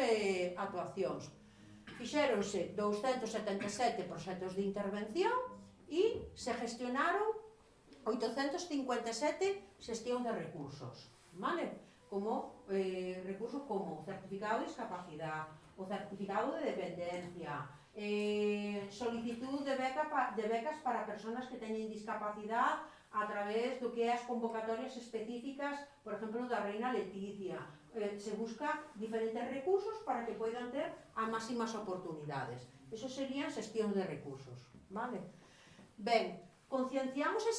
Fixéronse 277 proxectos de intervención e se gestionaron 857 xestión de recursos, vale? Como recursos como o certificado de discapacidade, o certificado de dependencia, solicitud de becas para persoas que teñen discapacidade a través do que é as convocatorias específicas, por exemplo, da Reina Leticia. Se busca diferentes recursos para que poidan ter as máximas oportunidades. Eso serían xestión de recursos, vale? Ben, concienciamos e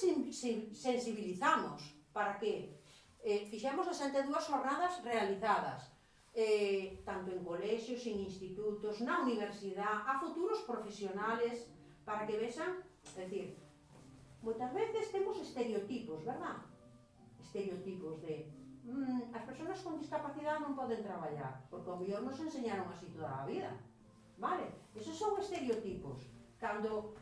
sensibilizamos. Para que? Fixemos 62 jornadas realizadas, tanto en colexios, en institutos, na universidade, a futuros profesionales, para que vexan, é dicir, moitas veces temos estereotipos, verdad? Estereotipos de as persoas con discapacidade non poden traballar, porque ao mellor nos enseñaron así toda a vida, vale? Esos son estereotipos. Cando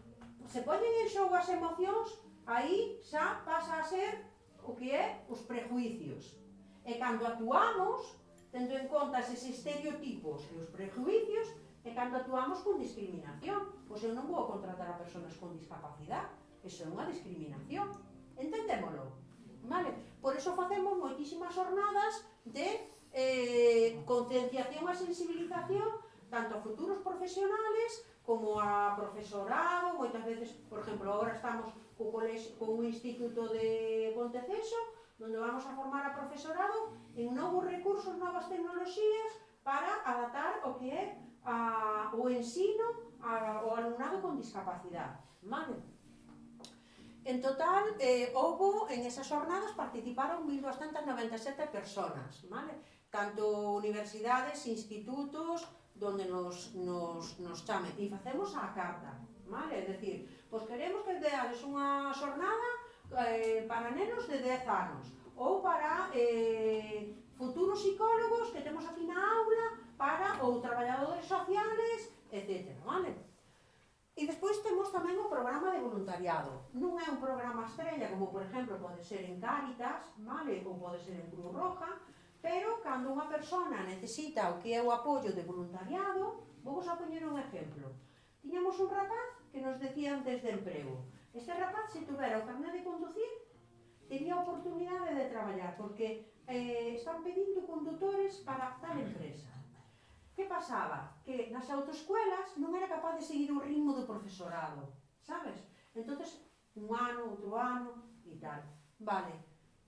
se poñen en xogo as emocións, aí xa pasa a ser o que é os prejuicios. E cando actuamos, tendo en conta eses estereotipos e os prejuicios, e cando actuamos con discriminación, pois eu non vou contratar a persoas con discapacidade. Eso é unha discriminación. Entendémolo? Vale? Por iso facemos moitísimas jornadas de concienciación e sensibilización tanto a futuros profesionales como a profesorado, moitas veces, por exemplo, agora estamos co un instituto de Ponteceso, onde vamos a formar a profesorado en novos recursos, novas tecnoloxías para adaptar o que é o ensino ao alumnado con discapacidade, vale? En total, en esas jornadas participaron 1.297 personas, vale? Tanto universidades, institutos, donde nos chamen. E facemos a carta, vale? É dicir, pois queremos que deades unha jornada para nenos de 10 anos, ou para futuros psicólogos que temos aquí na aula, ou traballadores sociales, etc. Vale? E despois temos tamén o programa de voluntariado. Non é un programa estrella, como por exemplo pode ser en Cáritas, vale? Ou pode ser en Cruz Roja, pero cando unha persona necesita o que é o apoio de voluntariado, vamos a poñer un exemplo. Tiñamos un rapaz que nos decía antes de emprego. Este rapaz, se tuvera o carné de conducir, tería oportunidade de traballar, porque están pedindo condutores para tal empresa. Que pasaba? Que nas autoescuelas non era capaz de seguir o ritmo do profesorado, sabes? Entonces, un ano, outro ano e tal. Vale,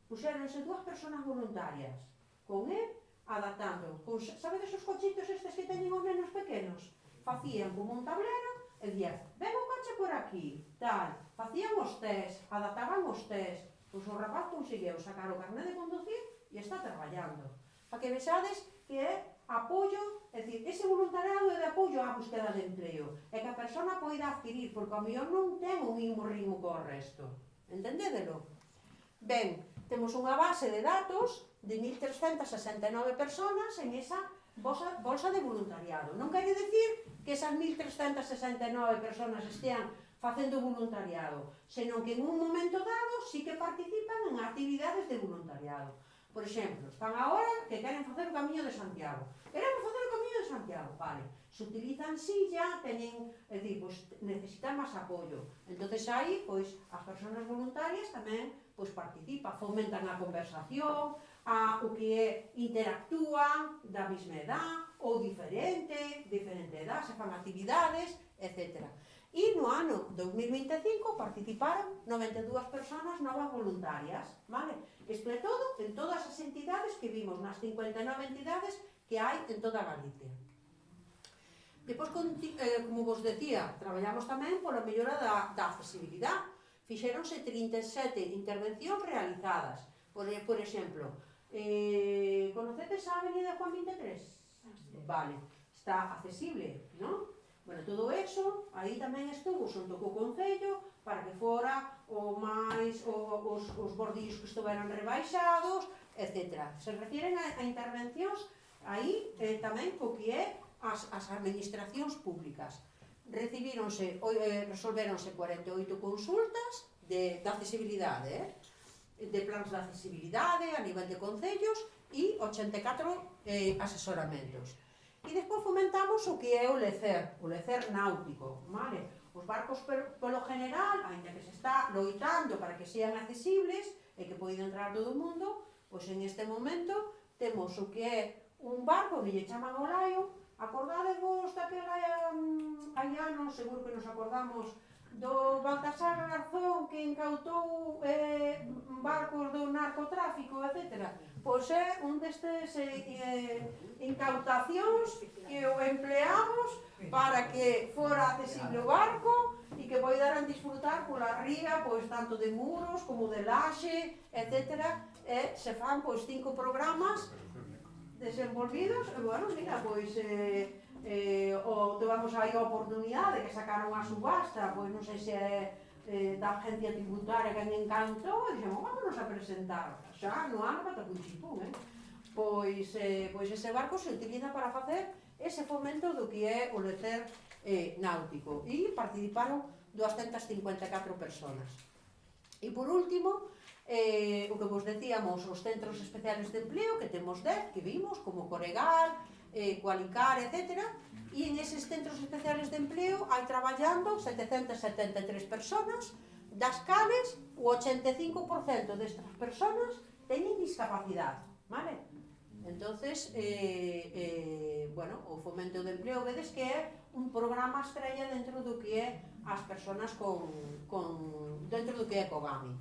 puxéronse 2 personas voluntarias con él, adaptando. Sabedes os cochitos estes que teñen os nenos pequenos? Facían como un tablero e dicían, ven o coche por aquí, tal. Facían os test, adaptaban os test. Pois o rapaz conseguiu sacar o carné de conducir e está traballando. Para que vexades que é apoio, é dicir, ese voluntariado é de apoio á búsqueda de empleo, é que a persona poida adquirir, porque ao mellor non ten o mismo ritmo co resto. Entendédelo? Ben, temos unha base de datos de 1.369 personas en esa bolsa de voluntariado. Non quere dicir que esas 1.369 personas estean facendo voluntariado, senón que en un momento dado sí que participan en actividades de voluntariado. Por exemplo, están agora que queren facer o Camiño de Santiago. Queremos facer o Camiño de Santiago, vale. Se utilizan silla, teñen, é dicir, pois, necesitan máis apoio. Entonces aí, pois, as persoas voluntarias tamén, pois, participan, fomentan a conversación, o que é, interactúan da mesma edad, ou diferente edad, se fan actividades, etc. E no ano 2025 participaron 92 personas novas voluntarias, vale? Isto é todo en todas as entidades que vimos, nas 59 entidades que hai en toda Galicia. Depois, como vos decía, traballamos tamén pola mellora da accesibilidade. Fixéronse 37 intervencións realizadas. Por exemplo, conocedes a Avenida Juan 23? Vale, está accesible, non? Bueno, todo eso, aí tamén estuvo xunto co Concello para que fora os bordillos que estuveran rebaixados, etc. Se refieren a intervencións aí tamén co que é as administracións públicas. Resolvéronse 48 consultas de accesibilidade, de plans de accesibilidade a nivel de concellos e 84 asesoramentos. E despois fomentamos o que é o lecer náutico, vale? Os barcos, polo general, ainda que se está loitando para que sean accesibles e que poida entrar todo o mundo, pois en este momento temos o que é un barco que lle chaman o Lion. Acordadevos daquela hai anos, seguro que nos acordamos, do Baltasar Garzón que incautou barcos do narcotráfico, etc. Pois é un destes incautacións que o empleamos para que fora accesible o barco e que poidaran disfrutar pola ría, pois tanto de muros como de laxe, etc. E se fan pois 5 programas desenvolvidos, e bueno, mira, pois tivemos aí a oportunidade que sacaron a subasta, pois non sei se é da agencia tributaria que me encantou, e dixemos, vámonos a presentar xa no ano Catacuchipún, pois ese barco se utiliza para facer ese fomento do que é o lecer náutico, e participaron 254 personas. E por último, o que vos decíamos, os centros especiales de empleo, que temos 10, que vimos, como Coregal, Cualicar, etc. E en eses centros especiales de empleo hai traballando 773 personas, das cales o 85% destas personas teñen discapacidade, vale? Entonces, bueno, o fomento de empleo, vedes que é un programa estrella dentro do que é as persoas dentro do que é Kogami.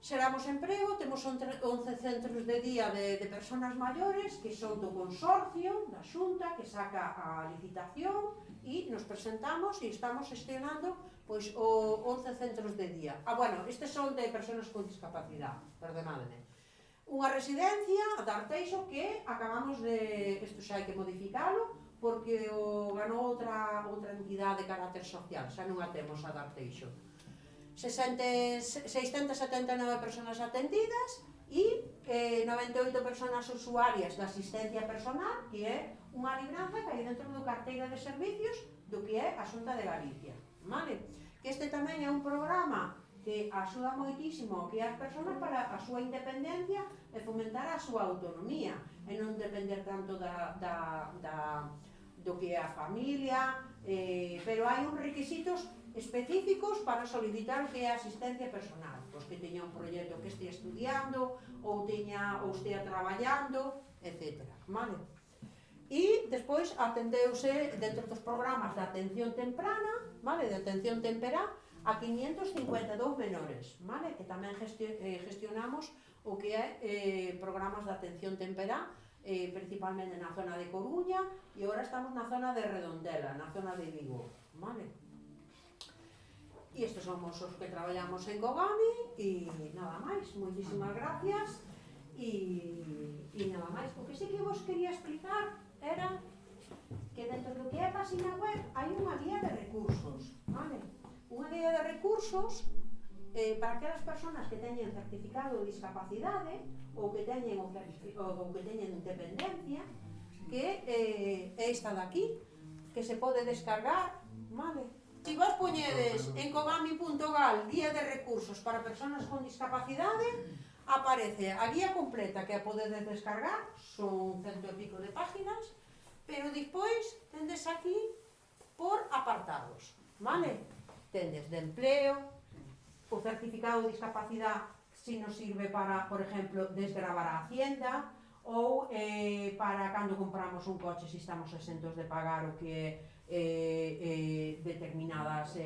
Xeramos emprego, temos 11 centros de día de persoas maiores que son do consorcio, da xunta, que saca a licitación e nos presentamos e estamos gestionando pois, 11 centros de día. Bueno, estes son de persoas con discapacidade, perdonadme. Unha residencia, a Darteixo, que acabamos de... Isto xa hai que modificalo, porque ganou outra entidade de carácter social, xa non a temos a Darteixo. 679 persoas atendidas e 98 persoas usuarias de asistencia personal, que é unha libranza que hai dentro do carteira de servicios do que é a Xunta de Galicia. Vale? Que este tamén é un programa que axuda moitísimo que as persoas para a súa independencia e fomentar a súa autonomía e non depender tanto do que é a familia, pero hai uns requisitos específicos para solicitar o que é asistencia personal, pois que teña un proxecto que estea estudiando ou estea traballando, etc. Vale? E despois atendeuse dentro dos programas de atención temprana, vale, de atención temperá, a 552 menores, vale, que tamén gestionamos o que é programas de atención temperá, principalmente na zona de Coruña, e agora estamos na zona de Redondela, na zona de Vigo, vale. E estes somos os que traballamos en Kogami e nada máis, moitísimas gracias e nada máis. O que sí que vos quería explicar era que dentro do que é a página web hai unha guía de recursos, vale? Unha guía de recursos para aquelas persoas que teñen certificado de discapacidade ou que teñen independencia, que é esta daqui, que se pode descargar, vale? Se vos poñedes en kogami.gal guía de recursos para persoas con discapacidade, aparece a guía completa que a podedes descargar, son 100 e pico de páginas, pero despois tendes aquí por apartados, vale? Tendes de empleo, o certificado de discapacidade si nos sirve para, por exemplo, desgravar a hacienda, ou para cando compramos un coche si estamos exentos de pagar o que é determinadas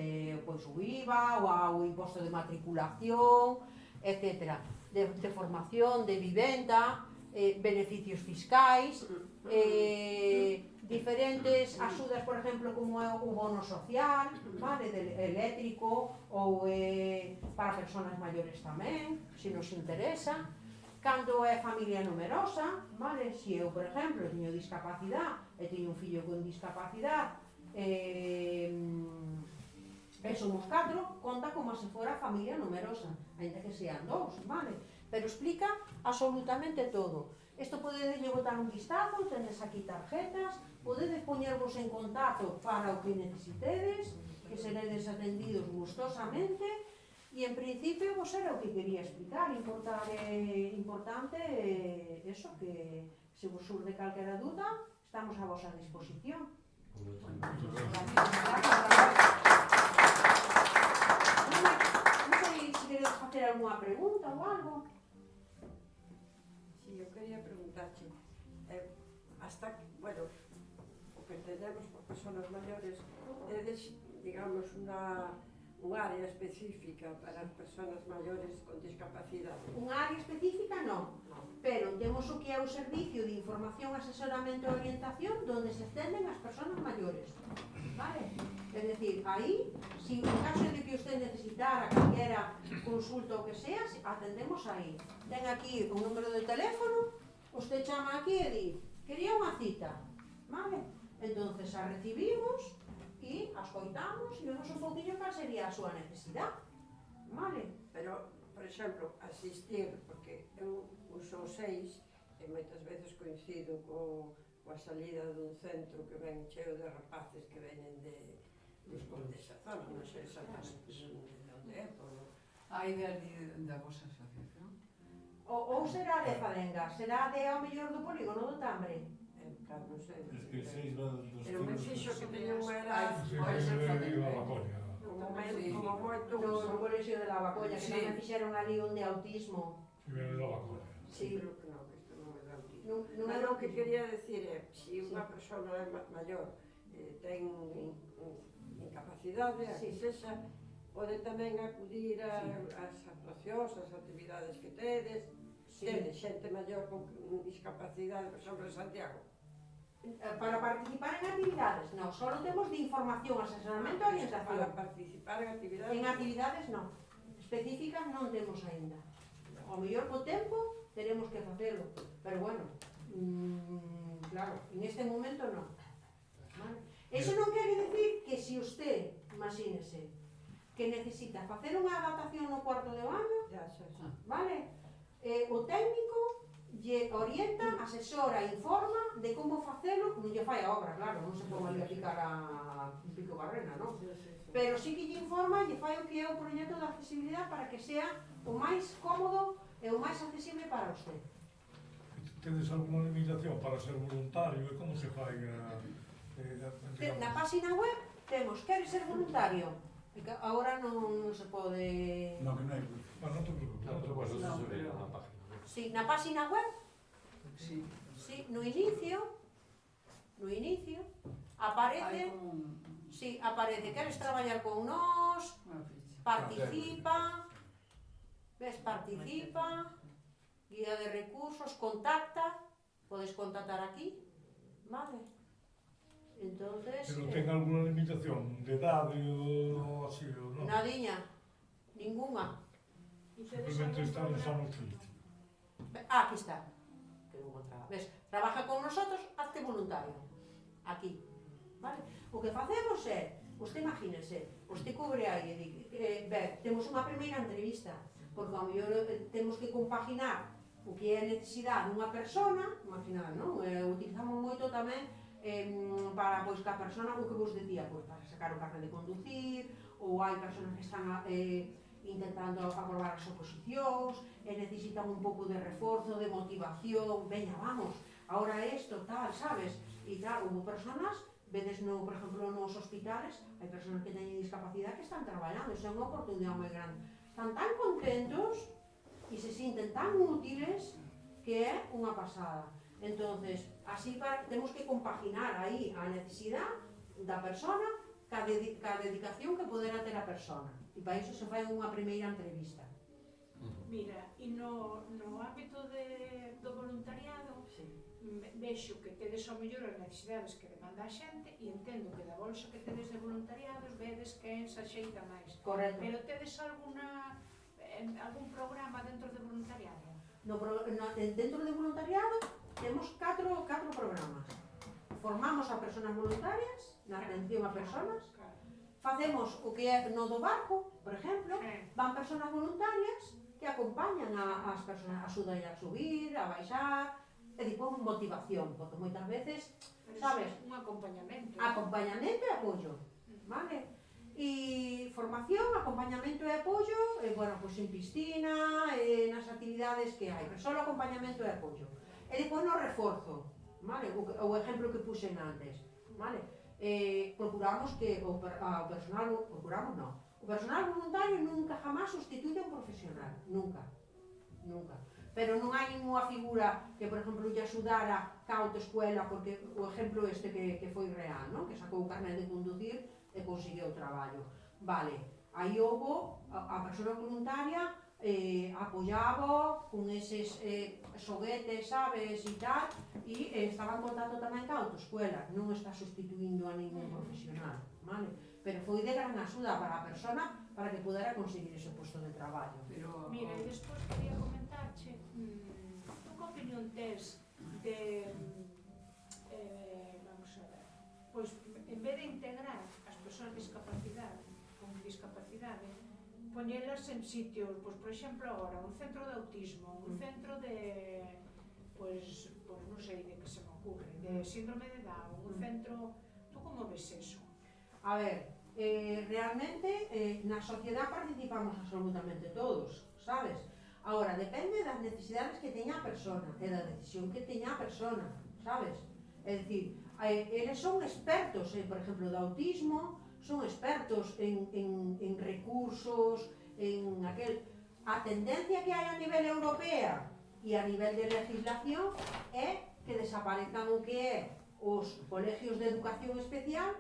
pois o IVA ou o imposto de matriculación, etc. De formación, de vivenda, beneficios fiscais, diferentes axudas, por exemplo, como é o bono social, vale, eléctrico, ou para persoas maiores tamén, se nos interesa. Cando é familia numerosa, vale, se eu, por exemplo, teño discapacidade e teño un fillo con discapacidade e somos 4, conta como se fora familia numerosa, ainda que sean 2, vale? Pero explica absolutamente todo. Isto podedes botar un vistazo, tenes aquí tarjetas, podedes poñervos en contacto para o que necesitedes, que seredes atendidos gustosamente. E, en principio, vos era o que quería explicar. Importante eso, que se vos surde calquera duda, estamos a vosa disposición. Non sei se queredes facer alguna pregunta ou algo. Si, eu quería preguntarche, hasta que, bueno, o que entendemos por persoas maiores, tedes, digamos, unha área específica para as persoas maiores con discapacidade? Unha área específica non, pero temos o que é o servicio de información, asesoramento e orientación donde se atenden as persoas maiores, vale? É dicir, aí, se en caso de que usted necesitara calquera consulta ou que sea, atendemos aí. Ten aquí o número de teléfono, usted chama aquí e di, quería unha cita, vale? Entonces a recibimos e as coitamos e vemos un pouquinho cal sería a súa necesidade, vale? Pero, por exemplo, asistir, porque eu uso 6 e moitas veces coincido coa salida dun centro que ven cheo de rapaces que veñen desa zona, non sei exactamente de onde é, Hai da vosa asociación? Ou será de Fadenga, será de ao mellor do polígono do Tambre. Claro, non sei. Es que 6 va dos Pero me fixo que teña unha edad Pode ser Fadenga. como moito Do colexio de Lavacolla, que tamén fixeron ali un de autismo. Sí, creo que non, que isto non é de autismo. Non é Mas do o que quería decir é, se unha persoa é maior ten incapacidade, a que sexa, pode tamén acudir ás actuacións, ás actividades que tedes, tedes xente maior con discapacidade, por exemplo, en Santiago. Para participar en actividades, non, só temos de información, asesoramento e orientación. Para participar en actividades? En actividades non, específicas non temos aínda. Ao mellor co tempo teremos que facelo, pero bueno, claro, en este momento non. Vale? Eso non quere dicir que se usted, imagínese, que necesita facer unha adaptación no cuarto de baño, vale? O técnico lle orienta, asesora, informa de como facelo, non lle fai a obra, claro, non se pode ali a picar a pico barrena, non? Pero sí que lle informa, lle fai o que é o proxecto de accesibilidade para que sea o máis cómodo e o máis accesible para usted. Tedes alguna limitación para ser voluntario e como se fai Na página web temos, quere ser voluntario, agora non se pode... Non, que non hai. Non te preocupes. No, pero bueno, eso se ve na página. Sí, na página web, sí, no inicio, aparece, sí, aparece, queres traballar con nós, participa, ves, participa, guía de recursos, contacta, podes contactar aquí, vale? Entonces... Pero ten alguna limitación de edade ou así, ou non? Nadiña, ninguna. Simplemente está en sano espírito. Aquí está. Que non encontraba. Ves, trabaja con nosotros, hazte voluntario. Aquí. Vale? O que facemos é, usted imagínese, usted cubre aí e di, temos unha primeira entrevista, porque ao mellor temos que compaginar o que é a necesidade dunha persona, imaginad, non? Utilizamos moito tamén para pois que a persona, o que vos decía, pois para sacar o carnet de conducir, ou hai personas que están intentando aprobar as oposicións e necesitan un pouco de reforzo, de motivación, veña, vamos, ahora isto, tal, sabes? E tal, hubo personas, vedes, por exemplo, nos hospitales, hai personas que teñen discapacidade que están traballando, iso é unha oportunidade moi grande. Están tan contentos e se sinten tan útiles que é unha pasada. Entonces, así temos que compaginar aí a necesidade da persona ca dedicación que podera ter a persona. E para iso se fai unha primeira entrevista. Mira, e no ámbito do voluntariado, vexo que tedes ao mellor as necesidades que demanda a xente e entendo que da bolsa que tedes de voluntariados vedes que se axeita máis. Correcto. Pero tedes algún programa dentro de voluntariado? Dentro de voluntariado temos 4 programas. Formamos a persoas voluntarias na atención a persoas, facemos o que é no do barco, por exemplo, van persoas voluntarias que acompañan as persoas, axudan a subir, a baixar, e dipón motivación, porque moitas veces, sabes, un acompañamento. Acompañamento e apoio, vale? E formación, acompañamento e apoio, bueno, pois en piscina, nas actividades que hai, pero só acompañamento e apoio. E depois no reforzo, vale? O exemplo que puxen antes, vale? Procuramos que o personal, o personal voluntario nunca jamás sustituye a un profesional, nunca. Pero non hai unha figura que, por exemplo, lle axudara ca autoescuela, porque o exemplo este que foi real, non? Que sacou o carnet de conducir e conseguiu o traballo. Vale, aí houve a persona voluntaria apoyaba con eses xoguetes, sabes, e tal, e estaba en contacto tamén ca autoescuela, non está sustituindo a ningún profesional, vale? Pero foi de gran axuda para a persona para que pudera conseguir ese posto de traballo. Mira, e despois quería comentarche, tú que opinión tes de, vamos a ver, pois en vez de integrar as persoas con discapacidade, poñelas en sitios, pois, por exemplo, agora, un centro de autismo, un centro de, pois non sei de que se me ocurre, de síndrome de Down, un centro... Tú como ves eso? A ver, realmente na sociedade participamos absolutamente todos, sabes? Agora, depende das necesidades que teña a persona e da decisión que teña a persona, sabes? É dicir, eles son expertos, por exemplo, do autismo, son expertos en recursos, en aquel... A tendencia que hai a nivel europea e a nivel de legislación é que desaparezcan o que é os colegios de educación especial,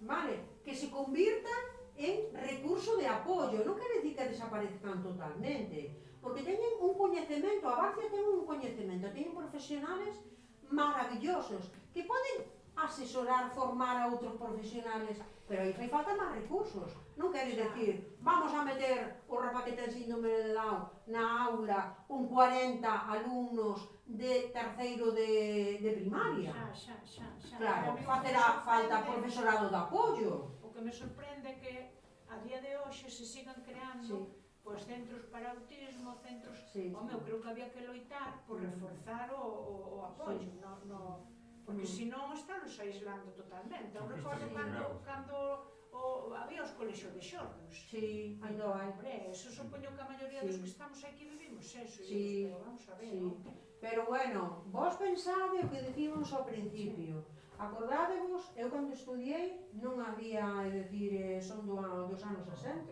vale, que se convirtan en recurso de apoio. Non quere dicir que desaparezcan totalmente, porque teñen un coñecemento, a Barcia ten un coñecemento, teñen profesionales maravillosos que poden asesorar, formar a outros profesionales, pero aí fai falta máis recursos. Non quere dicir, vamos a meter o rapaz que ten síndrome de Down na aula con 40 alumnos de terceiro de primaria. Xa. Claro, facerá falta profesorado de apoio. O que me sorprende é que a día de hoxe se sigan creando pois centros para autismo, centros... Home, eu creo que había que loitar por reforzar o apoio, porque senón estános aislando totalmente. Eu recordo cando había os colexios de xordos. Sí, ainda hai. Hombre, eso supoño que a maioría dos que estamos aquí vivimos eso, pero vamos a ver. Pero bueno, vos pensade o que dicimos ao principio. Acordádevos, eu cando estudiei non había, é dicir, son dos anos 60,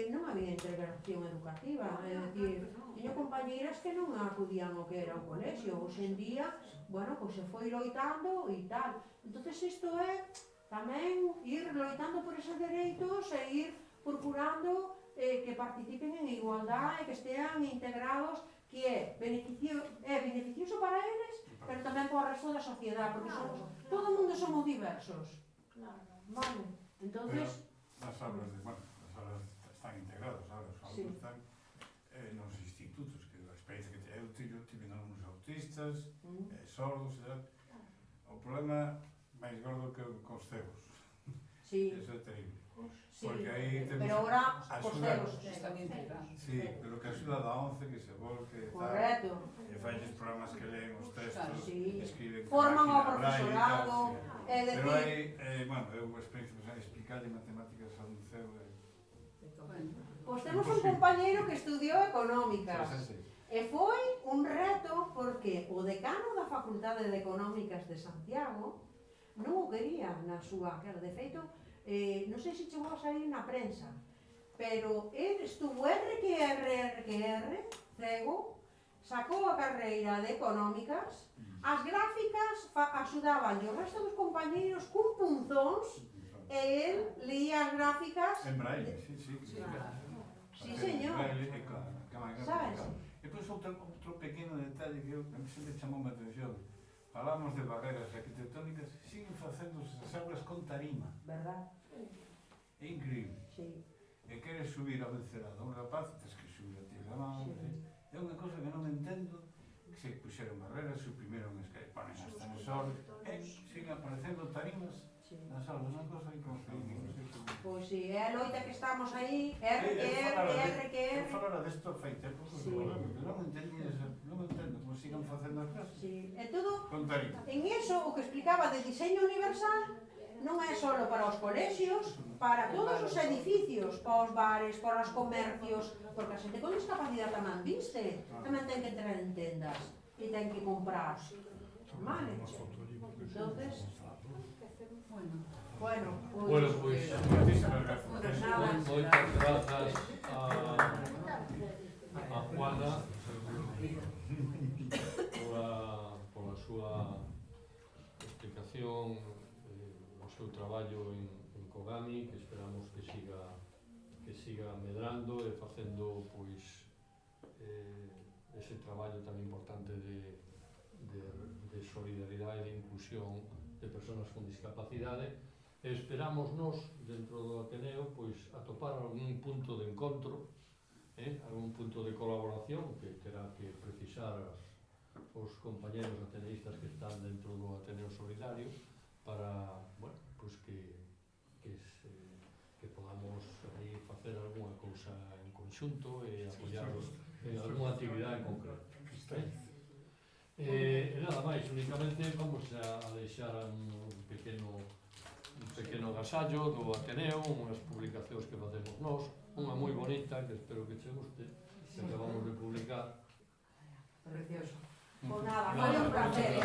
non había integración educativa, é dicir, teño compañeiras que non acudían ao que era o colexio, hoxe en día, bueno, pois se foi loitando e tal. Entonces isto é tamén ir loitando por esos dereitos e ir procurando que participen en igualdade e que estean integrados, que é beneficioso para eles, pero tamén para o resto da sociedade, porque todo o mundo somos diversos. Vale, entonces... As aulas están integradas, os aulas están nos institutos, que a experiencia que eu tive alumnos autistas, sordos, o problema máis gordo que cos cegos. Eso é terrible. Porque aí temos pero ahora os cegos están integrados. Sí, pero que axuda da 11, que se volque, correcto, que fai os programas que leen os textos, escriben forman ao profesorado, pero hai, bueno, eu a experiencia de explicarle matemáticas a un cego pois temos un compañeiro que estudiou económicas e foi un reto porque o decano da Facultade de Económicas de Santiago non o quería na súa, claro, de feito, non sei se chegou a sair na prensa, pero ele estuvo RQR, cego, sacou a carreira de Económicas, as gráficas axudaban o resto dos compañeiros cun punzóns e el leía as gráficas en braille, sí. Sí, señor. Sabes? E depois outro pequeno detalle que sempre chamou a atención. Falamos de barreras arquitectónicas, siguen facendo as aulas con tarima. Verdad? É increíble. Sí. E queres subir a vencerada a un rapaz, tens que subir a ti a mão. É unha cosa que non entendo, que se puxeron barreras, suprimiron as que ponen ascensores, e siguen aparecendo tarimas nas aulas, unha cosa inconcebible. Pois si, é a loita que estamos aí, RQR. Eu falara desto fai tempo, non entendo como sigan facendo as clases. É todo, con tarima. en eso, o que explicaba de diseño universal, non é só para os colexios, para todos os edificios, para os bares, para os comercios, porque a xente con discapacidade tamén viste, tamén ten que entrar en tendas e ten que comprar. Vale? Entonces, bueno, pois Moitísimas gracias. moitas grazas a Juana pola súa explicación, o seu traballo en Kogami, que esperamos que siga medrando e facendo pois ese traballo tan importante de solidaridade e de inclusión de persoas con discapacidade. E esperamos nos, dentro do Ateneo, pois atopar algún punto de encontro, algún punto de colaboración que terá que precisar os compañeros ateneístas que están dentro do Ateneo Solidario para, bueno, pois que podamos aí facer algunha cousa en conxunto e apoiaros en algunha actividade en concreto. E nada máis, únicamente vamos a deixar un pequeno agasallo do Ateneo, unhas publicacións que facemos nós, unha moi bonita que espero que che guste, que acabamos de publicar. precioso. Pues nada, foi un placer.